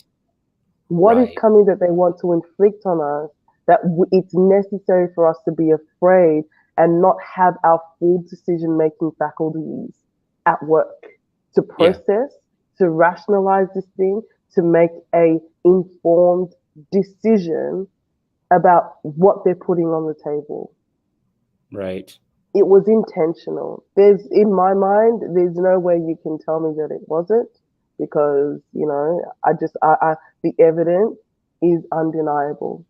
What is Right. coming that they want to inflict on us, that it's necessary for us to be afraid and not have our full decision making faculties at work to Yeah. process, to rationalize this thing, to make a informed decision about what they're putting on the table. Right. It was intentional. There's, in my mind, there's no way you can tell me that it wasn't, because, the evidence is undeniable,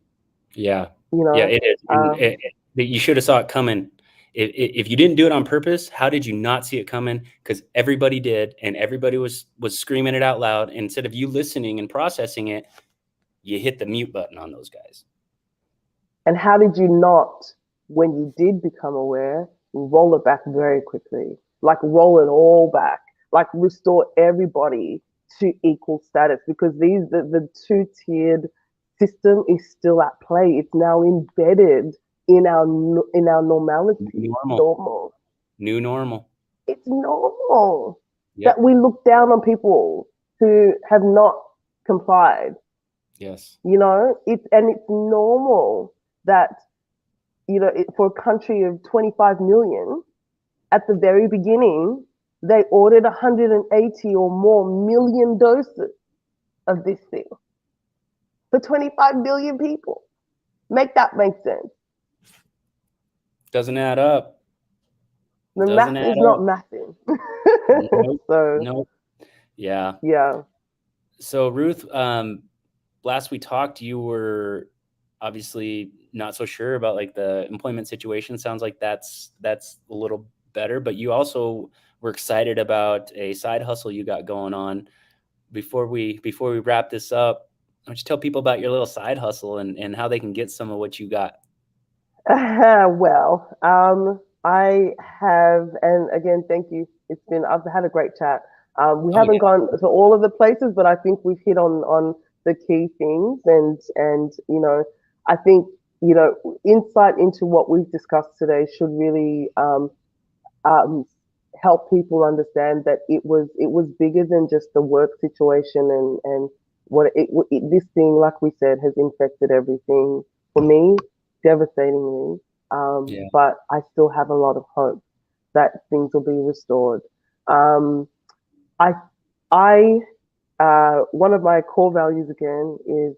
Yeah. you Yeah, know. it is. And Um, you should have saw it coming. If you didn't do it on purpose, how did you not see it coming? Because everybody did, and everybody was screaming it out loud. And instead of you listening and processing it, you hit the mute button on those guys. and how did you not, when you did become aware, roll it back very quickly? Like roll it all back, like restore everybody to equal status, because the two-tiered system is still at play. It's now embedded in our New normality. normal. Normal. New normal. It's normal that Yep. we look down on people who have not complied. Yes. It's normal that for a country of 25 million, at the very beginning, they ordered 180 or more million doses of this thing for 25 million people. Make that make sense. Doesn't add up. The Doesn't math add is not up. mathing. Nope. So, Nope. Yeah. yeah. So Ruth, last we talked, you were obviously not so sure about like the employment situation. Sounds like that's a little better, but you also were excited about a side hustle you got going on. Before we wrap this up, why don't you tell people about your little side hustle and how they can get some of what you got? I have, and again, thank you. I've had a great chat. We Oh haven't yeah. gone to all of the places, but I think we've hit on the key things, and I think insight into what we've discussed today should really um, help people understand that it was bigger than just the work situation and what this thing, like we said, has infected everything for me, devastatingly. Yeah. But I still have a lot of hope that things will be restored. Um, I I one of my core values again is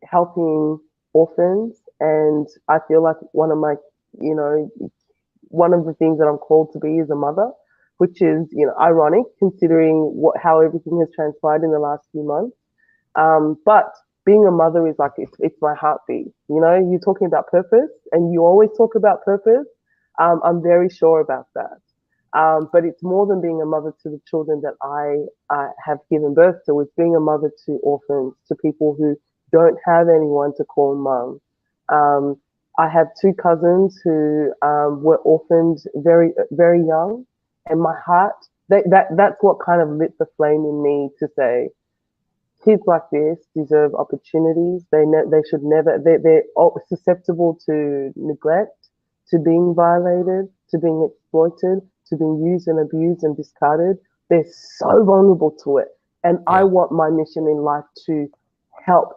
helping orphans, and I feel like one of my, you know, one of the things that I'm called to be is a mother, which is, ironic considering how everything has transpired in the last few months. But being a mother is like it's my heartbeat. You're talking about purpose, and you always talk about purpose. I'm very sure about that. But it's more than being a mother to the children that I have given birth to. It's being a mother to orphans, to people who don't have anyone to call mum. Um, I have two cousins who were orphaned very, very young, and my heart, that's what kind of lit the flame in me to say, kids like this deserve opportunities. They should never. They're susceptible to neglect, to being violated, to being exploited, to being used and abused and discarded. They're so vulnerable to it, and I Yeah. want my mission in life to help,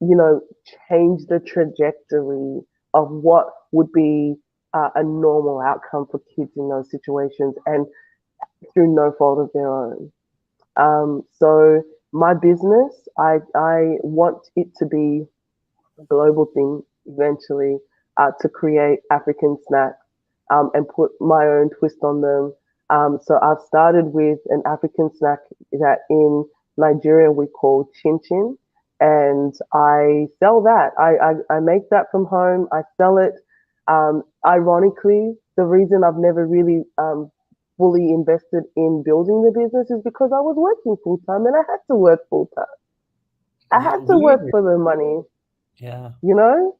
you know, change the trajectory of what would be a normal outcome for kids in those situations, and through no fault of their own. So my business, I want it to be a global thing eventually, to create African snacks, and put my own twist on them. So I've started with an African snack that in Nigeria we call chin chin, and I sell that. I make that from home. I sell it. Ironically, the reason I've never really fully invested in building the business is because I was working full time and I had to work full time. I Yeah. had to work Weird. for the money, Yeah. you know?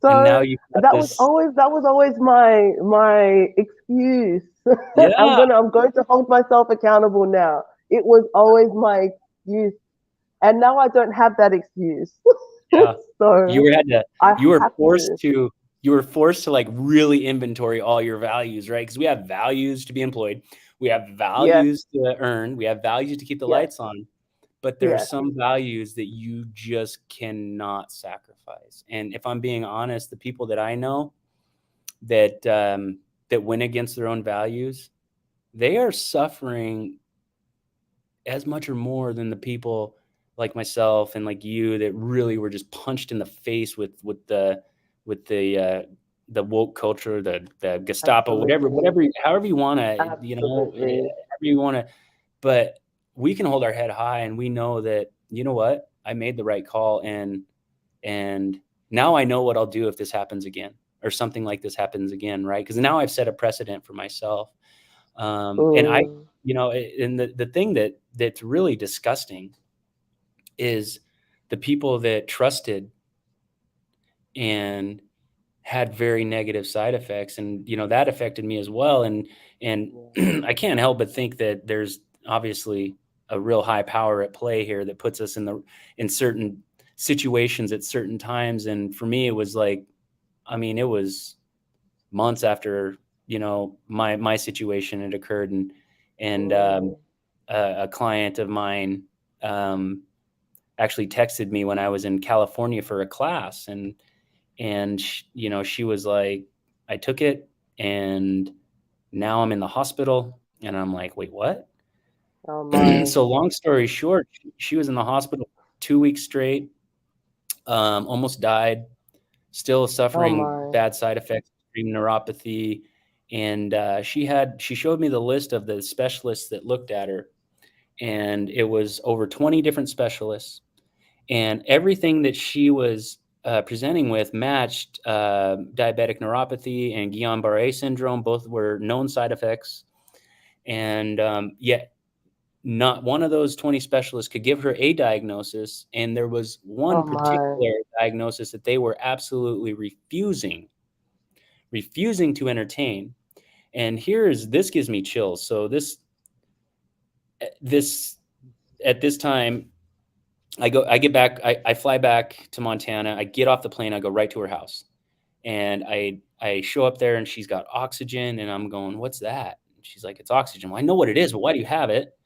And now So you've got that was this. always that was always my excuse. Yeah. I'm going to hold myself accountable now. It was always my excuse. And now I don't have that excuse. Yeah. So You had to, I you were have forced to. to, you were forced to like really inventory all your values, right? Because we have values to be employed, we have Yes, values to earn, we have values to keep the yes, lights on, but there are yes. some values that you just cannot sacrifice. And if I'm being honest, the people that I know that went against their own values, they are suffering as much or more than the people like myself and like you that really were just punched in the face with the woke culture, the Gestapo, Absolutely. however you want to, Absolutely. however you want to. But we can hold our head high and we know that, you know what, I made the right call, and now I know what I'll do if this happens again or something like this happens again, right? Because now I've set a precedent for myself. And I, Mm. and the thing that's really disgusting is the people that trusted and had very negative side effects, and that affected me as well. And Yeah. I can't help but think that there's obviously a real high power at play here that puts us in certain situations at certain times. And for me, it was like, I mean, it was months after my situation had occurred, and Mm. a client of mine um, actually texted me when I was in California for a class, and she was like, I took it and now I'm in the hospital, and I'm like, wait, what? Oh my. So long story short, she was in the hospital 2 weeks straight, almost died, still Oh suffering my. bad side effects, extreme neuropathy. And she showed me the list of the specialists that looked at her, and it was over 20 different specialists, and everything that she was presenting with matched diabetic neuropathy and Guillain-Barré syndrome. Both were known side effects, and yet not one of those 20 specialists could give her a diagnosis. And there was one Oh my. particular diagnosis that they were absolutely refusing to entertain. And this gives me chills. So this at this time, I get back, I fly back to Montana, I get off the plane, I go right to her house. And I show up there and she's got oxygen and I'm going, what's that? She's like, it's oxygen. Well, I know what it is, but why do you have it?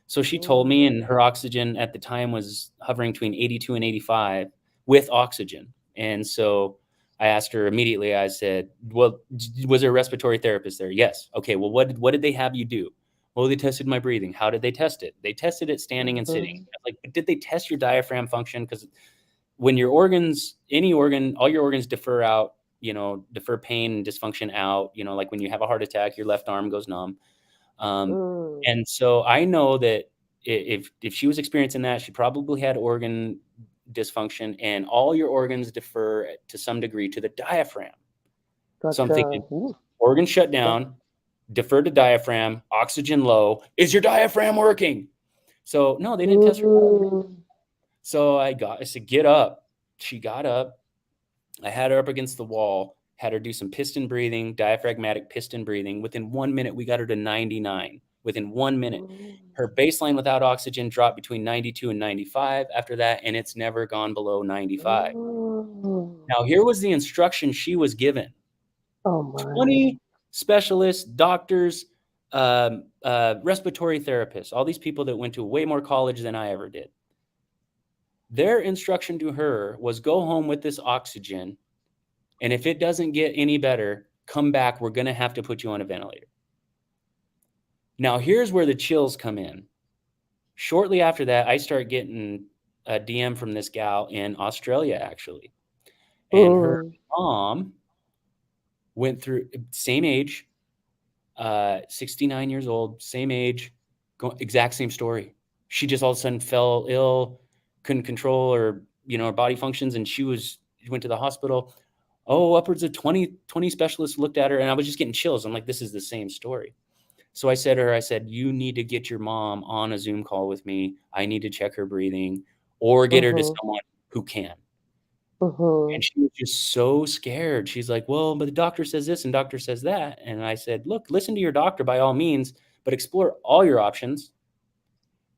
So she told me, and her oxygen at the time was hovering between 82 and 85 with oxygen. And so I asked her immediately, I said, well, was there a respiratory therapist there? Yes. Okay. Well, what did they have you do? Well, they tested my breathing. How did they test it? They tested it standing and sitting. I was like, but did they test your diaphragm function? Because when your organs, any organ, all your organs defer out, defer pain and dysfunction out, like when you have a heart attack, your left arm goes numb. And so I know that if she was experiencing that, she probably had organ dysfunction, and all your organs defer to some degree to the diaphragm. So I'm thinking, organ shut down, defer to diaphragm, oxygen low. Is your diaphragm working? So no, they didn't test her. So I said, get up. She got up. I had her up against the wall, had her do some piston breathing, diaphragmatic piston breathing. Within 1 minute, we got her to 99. Within 1 minute, her baseline without oxygen dropped between 92 and 95 after that, and it's never gone below 95. Now, here was the instruction she was given. 20 specialists, doctors, respiratory therapists, all these people that went to way more college than I ever did. Their instruction to her was go home with this oxygen, and if it doesn't get any better, come back. We're going to have to put you on a ventilator. Now, here's where the chills come in. Shortly after that, I start getting a DM from this gal in Australia, actually. And her mom went through, same age, 69 years old, same age, exact same story. She just all of a sudden fell ill, couldn't control her, her body functions, and she went to the hospital. Oh, upwards of 20 specialists looked at her, and I was just getting chills. I'm like, this is the same story. So I said to her, you need to get your mom on a Zoom call with me. I need to check her breathing or get her to someone who can. And she was just so scared. She's like, well, but the doctor says this and doctor says that. And I said, look, listen to your doctor by all means, but explore all your options.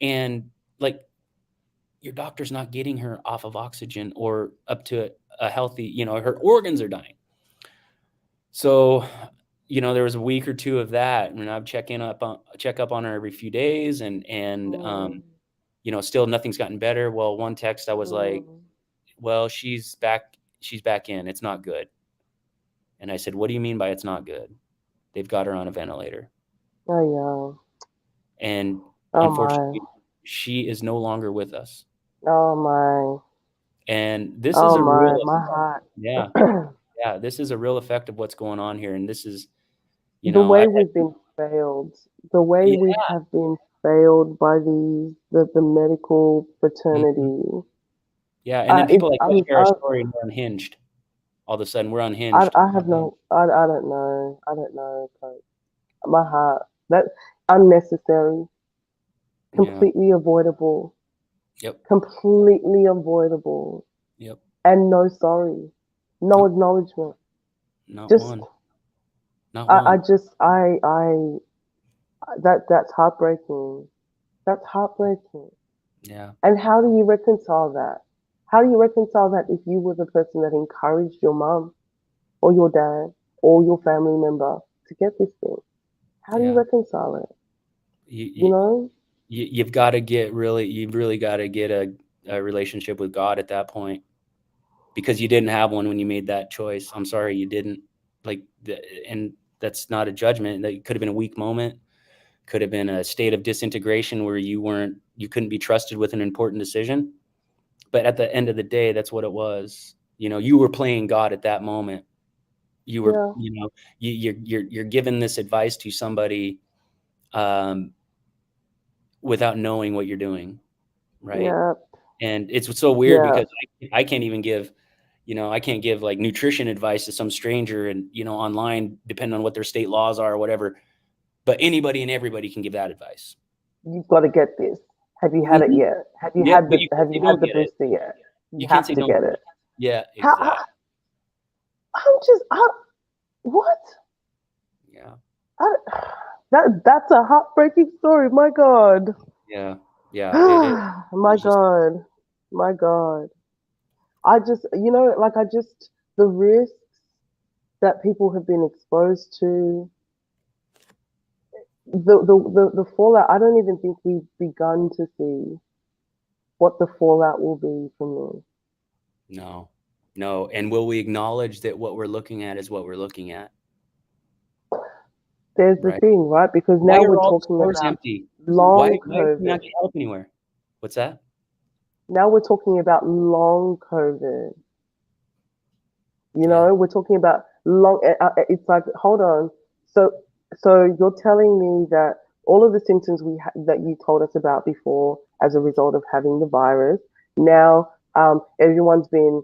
And like, your doctor's not getting her off of oxygen or up to a healthy, her organs are dying. So, there was a week or two of that, and I'd check up on her every few days, and still nothing's gotten better. Well, one text I was like, well, she's back in. It's not good. And I said, what do you mean by it's not good? They've got her on a ventilator. Oh, yeah. And unfortunately, she is no longer with us. Oh, my. And this is a real, my heart. Yeah. Yeah, this is a real effect of what's going on here. And this is, the way we've been failed, the way we have been failed by the medical fraternity. Yeah, and then people like us share our story and we're unhinged. All of a sudden, we're unhinged. I don't know. I don't know. My heart. That's unnecessary. Completely avoidable. Yep. Completely avoidable. Yep. And no sorry. No acknowledgement. Not just, one. Not one. That's heartbreaking. That's heartbreaking. Yeah. And how do you reconcile that? How do you reconcile that if you were the person that encouraged your mom or your dad or your family member to get this thing? How do you reconcile it? You've got to you've really got to get a relationship with God at that point, because you didn't have one when you made that choice. I'm sorry, you didn't. And that's not a judgment. That could have been a weak moment, could have been a state of disintegration where you couldn't be trusted with an important decision. But at the end of the day, that's what it was. You were playing God at that moment. You were, you're giving this advice to somebody without knowing what you're doing. Right. Yeah. And it's so weird because I can't even give, I can't give like nutrition advice to some stranger and, online, depending on what their state laws are or whatever. But anybody and everybody can give that advice. You've got to get this. Have you had it yet? Have you had the booster yet? You have to get it. Yeah, exactly. What? Yeah. That's a heartbreaking story. My God. Yeah. Yeah. My God. I just, the risks that people have been exposed to, the fallout. I don't even think we've begun to see what the fallout will be from this. No, no. And will we acknowledge that what we're looking at is what we're looking at? There's the Right. thing, right? Because Why now are we're all the talking stores about empty? Why long can we not COVID. get help anywhere? What's that? Now we're talking about long COVID. You Yeah. know, we're talking about long. It's like, hold on. So, so you're telling me that all of the symptoms that you told us about before, as a result of having the virus, now everyone's been,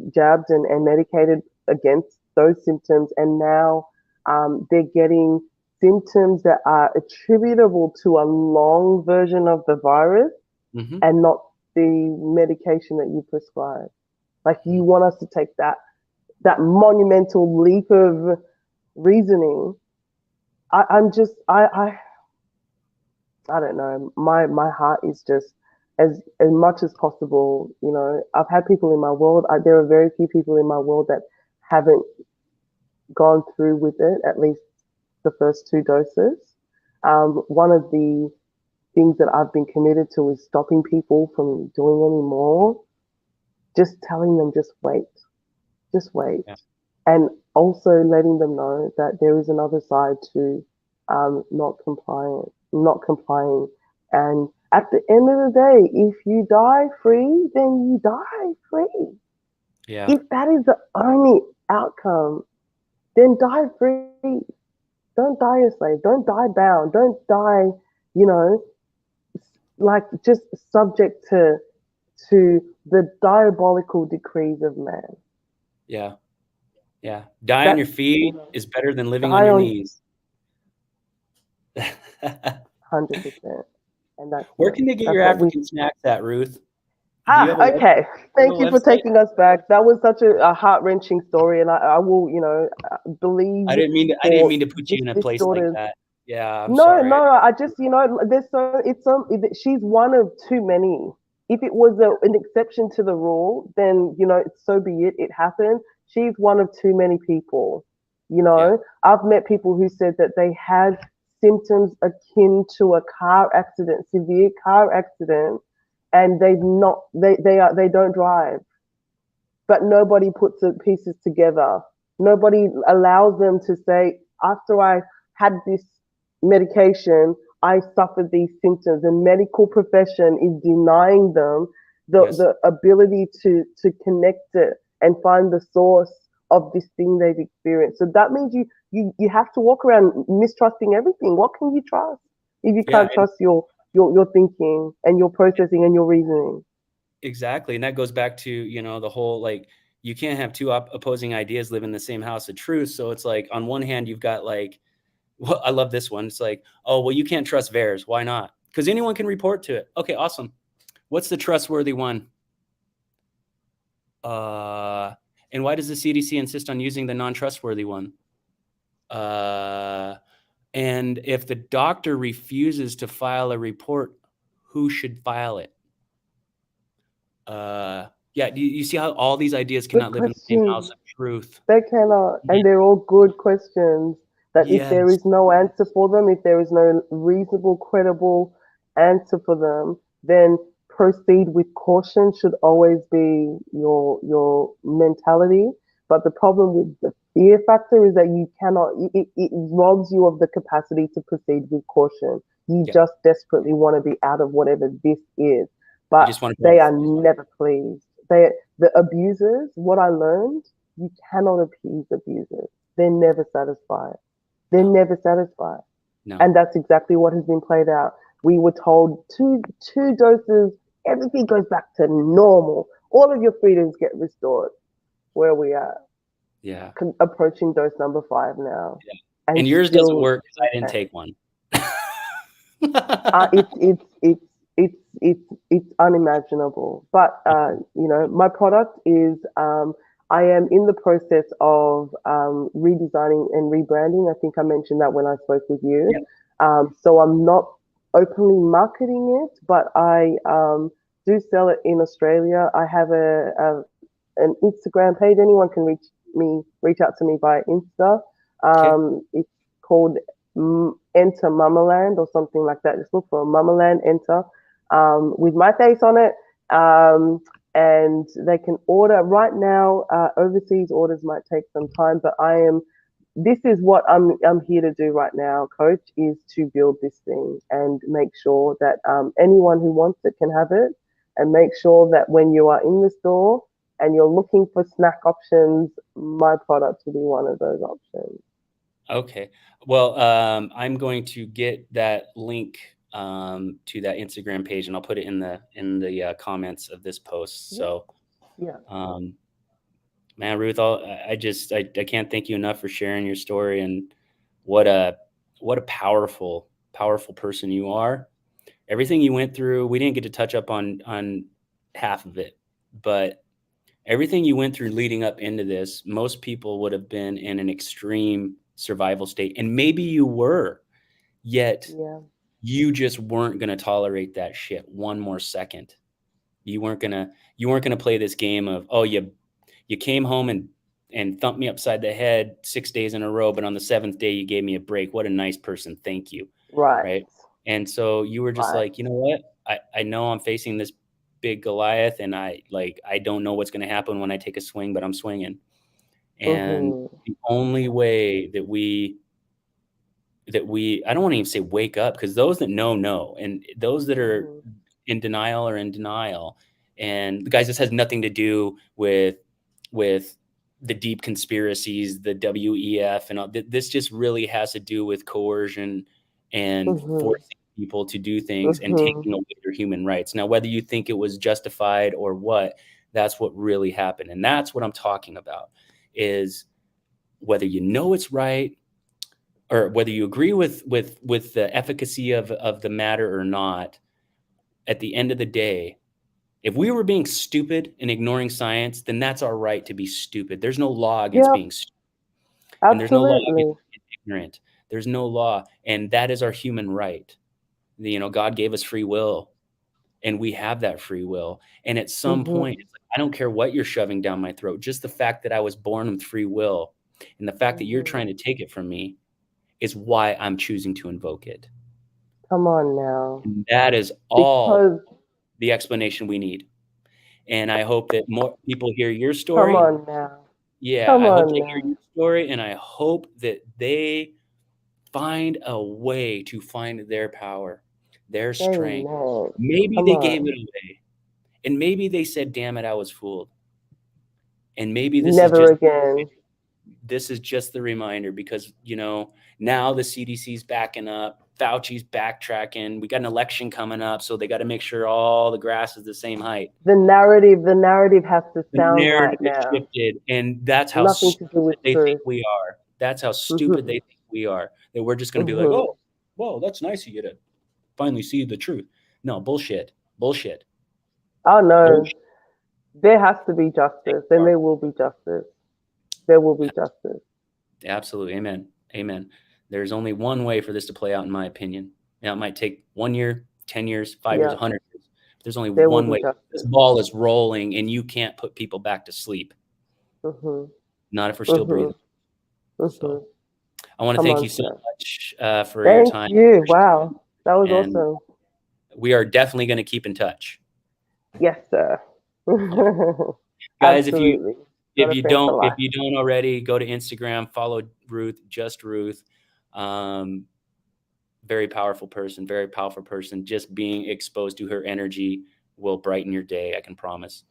jabbed and medicated against those symptoms, and now they're getting symptoms that are attributable to a long version of the virus Mm-hmm. and not the medication that you prescribe. Like, you want us to take that monumental leap of reasoning. I'm just I don't know. My heart is just, as much as possible. I've had people in my world. There are very few people in my world that haven't gone through with it, at least the first two doses. One of the things that I've been committed to is stopping people from doing any more. Just telling them, just wait. Yeah. And also letting them know that there is another side to not complying. And at the end of the day, if you die free, then you die free. Yeah. If that is the only outcome, then die free. Don't die a slave. Don't die bound. Don't die, you know, like just subject to the diabolical decrees of man. Yeah. Yeah. Die on That your feet is better than living on die your on knees. 100%, and Where can they get that's your what we. African snacks at, Ruth? Do you have a Okay. you have Thank a you for website? taking us back. That was such a heart wrenching story, and I will, believe I didn't for mean to put you in a this place like daughter's. that. Yeah, I'm No, sorry. no, I just, there's so it's so she's one of too many. If it was an exception to the rule, then so be it. It happened. She's one of too many people. Yeah. I've met people who said that they had symptoms akin to a car accident, severe car accident, and they don't drive, but nobody puts the pieces together. Nobody allows them to say, after I had this medication, I suffered these symptoms. The medical profession is denying them Yes. the ability to connect it and find the source of this thing they've experienced. So that means you have to walk around mistrusting everything. What can you trust if you Yeah, can't trust your thinking and your processing and your reasoning? exactly. And that goes back to, the whole like you can't have two opposing ideas live in the same house of truth. So it's like on one hand you've got like, well, I love this one. It's like, oh, well, you can't trust VAERS. Why not? Because anyone can report to it. Okay, awesome. What's the trustworthy one? And why does the CDC insist on using the non-trustworthy one? And if the doctor refuses to file a report, who should file it? Yeah, you see how all these ideas Good cannot live in the same house question. of truth? They cannot, Yeah. and they're all good questions. That if there Yes. is no answer for them, if there is no reasonable, credible answer for them, then proceed with caution should always be your mentality. But the problem with the fear factor is that you cannot. It robs you of the capacity to proceed with caution. You Yeah. just desperately want to be out of whatever this is, You but just want to they breathe. are never pleased. The abusers. What I learned, you cannot appease abusers. They're never satisfied. They're No. never satisfied. No. And that's exactly what has been played out. We were told two doses, everything goes back to normal. All of your freedoms get restored. Where are we at? Yeah. Approaching dose number 5 now. Yeah. And And yours doesn't still work because I didn't okay. take one. uh, it's it's it's it's unimaginable. But my product is I am in the process of redesigning and rebranding. I think I mentioned that when I spoke with you. Yeah. So I'm not openly marketing it, but I do sell it in Australia. I have an Instagram page. Anyone can reach out to me via Insta. Okay. It's called Enter Mamaland or something like that. Just look for Mamaland Enter with my face on it. And they can order right now. Overseas orders might take some time, but this is what I'm here to do right now, Coach, is to build this thing and make sure that anyone who wants it can have it, and make sure that when you are in the store and you're looking for snack options, my product will be one of those options. Okay. Well, I'm going to get that link to that Instagram page, and I'll put it in the comments of this post. So, Yeah. man, Ruth, I can't thank you enough for sharing your story, and what a powerful person you are. Everything you went through, we didn't get to touch up on half of it, but everything you went through leading up into this, most people would have been in an extreme survival state, and maybe you were, yet Yeah. you just weren't going to tolerate that shit one more second. You weren't going to play this game of, oh, you came home and thumped me upside the head 6 days in a row, but on the 7th day you gave me a break. What a nice person. Thank you. Right. Right. And so you were just Right. like, you know what? I know I'm facing this big Goliath, and I don't know what's going to happen when I take a swing, but I'm swinging. And the only way that we I don't want to even say wake up, because those that know, and those that are in denial are in denial. And guys, this has nothing to do with the deep conspiracies, the WEF, and all. This just really has to do with coercion and forcing people to do things and taking away their human rights. Now, whether you think it was justified or what, that's what really happened. And that's what I'm talking about, is whether you know it's right, or whether you agree with the efficacy of the matter or not. At the end of the day, if we were being stupid and ignoring science, then that's our right to be stupid. There's no law against being stupid. And there's no law against being ignorant. There's no law. And that is our human right. God gave us free will, and we have that free will. And at some point, it's like, I don't care what you're shoving down my throat. Just the fact that I was born with free will, and the fact that you're trying to take it from me, is why I'm choosing to invoke it. Come on now. And that is all the explanation we need. And I hope that more people hear your story. Come on now. Yeah, I hope they hear your story, and I hope that they find a way to find their power, their strength. Maybe they gave it away, and maybe they said, "Damn it, I was fooled." And maybe this is just the reminder, because now the CDC's backing up, Fauci's backtracking. We got an election coming up, so they got to make sure all the grass is the same height. The narrative has to sound right now. Shifted, and that's how stupid they think we are. That's how stupid they think we are. That we're just going to be like, oh, well, that's nice of you to finally see the truth. No, bullshit. Oh no, bullshit. There has to be justice, and there will be justice. There will be justice. Absolutely. Amen. There's only one way for this to play out, in my opinion. Now, it might take 1 year, 10 years, 5 years, 100 years. There's only one way. This ball is rolling, and you can't put people back to sleep. Not if we're still breathing. So I want to thank you so much for your time. Thank you. Wow. That was awesome. We are definitely going to keep in touch. Yes, sir. Guys, if you don't already, go to Instagram, follow Ruth, just Ruth. Very powerful person. Just being exposed to her energy will brighten your day, I can promise.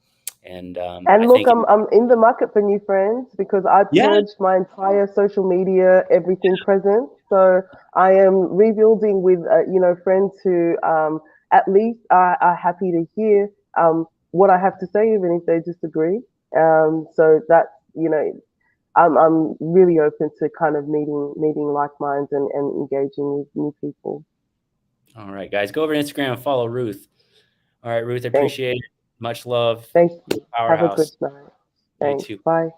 And look, I'm in the market for new friends, because I purged my entire social media, everything present. So I am rebuilding with friends who at least are happy to hear what I have to say, even if they disagree. So that's I'm really open to kind of meeting like minds and engaging with new people. All right, guys, go over to Instagram and follow Ruth. All right, Ruth, I appreciate it. Much love. Thank you. Have a good night. Thanks. You too. Bye.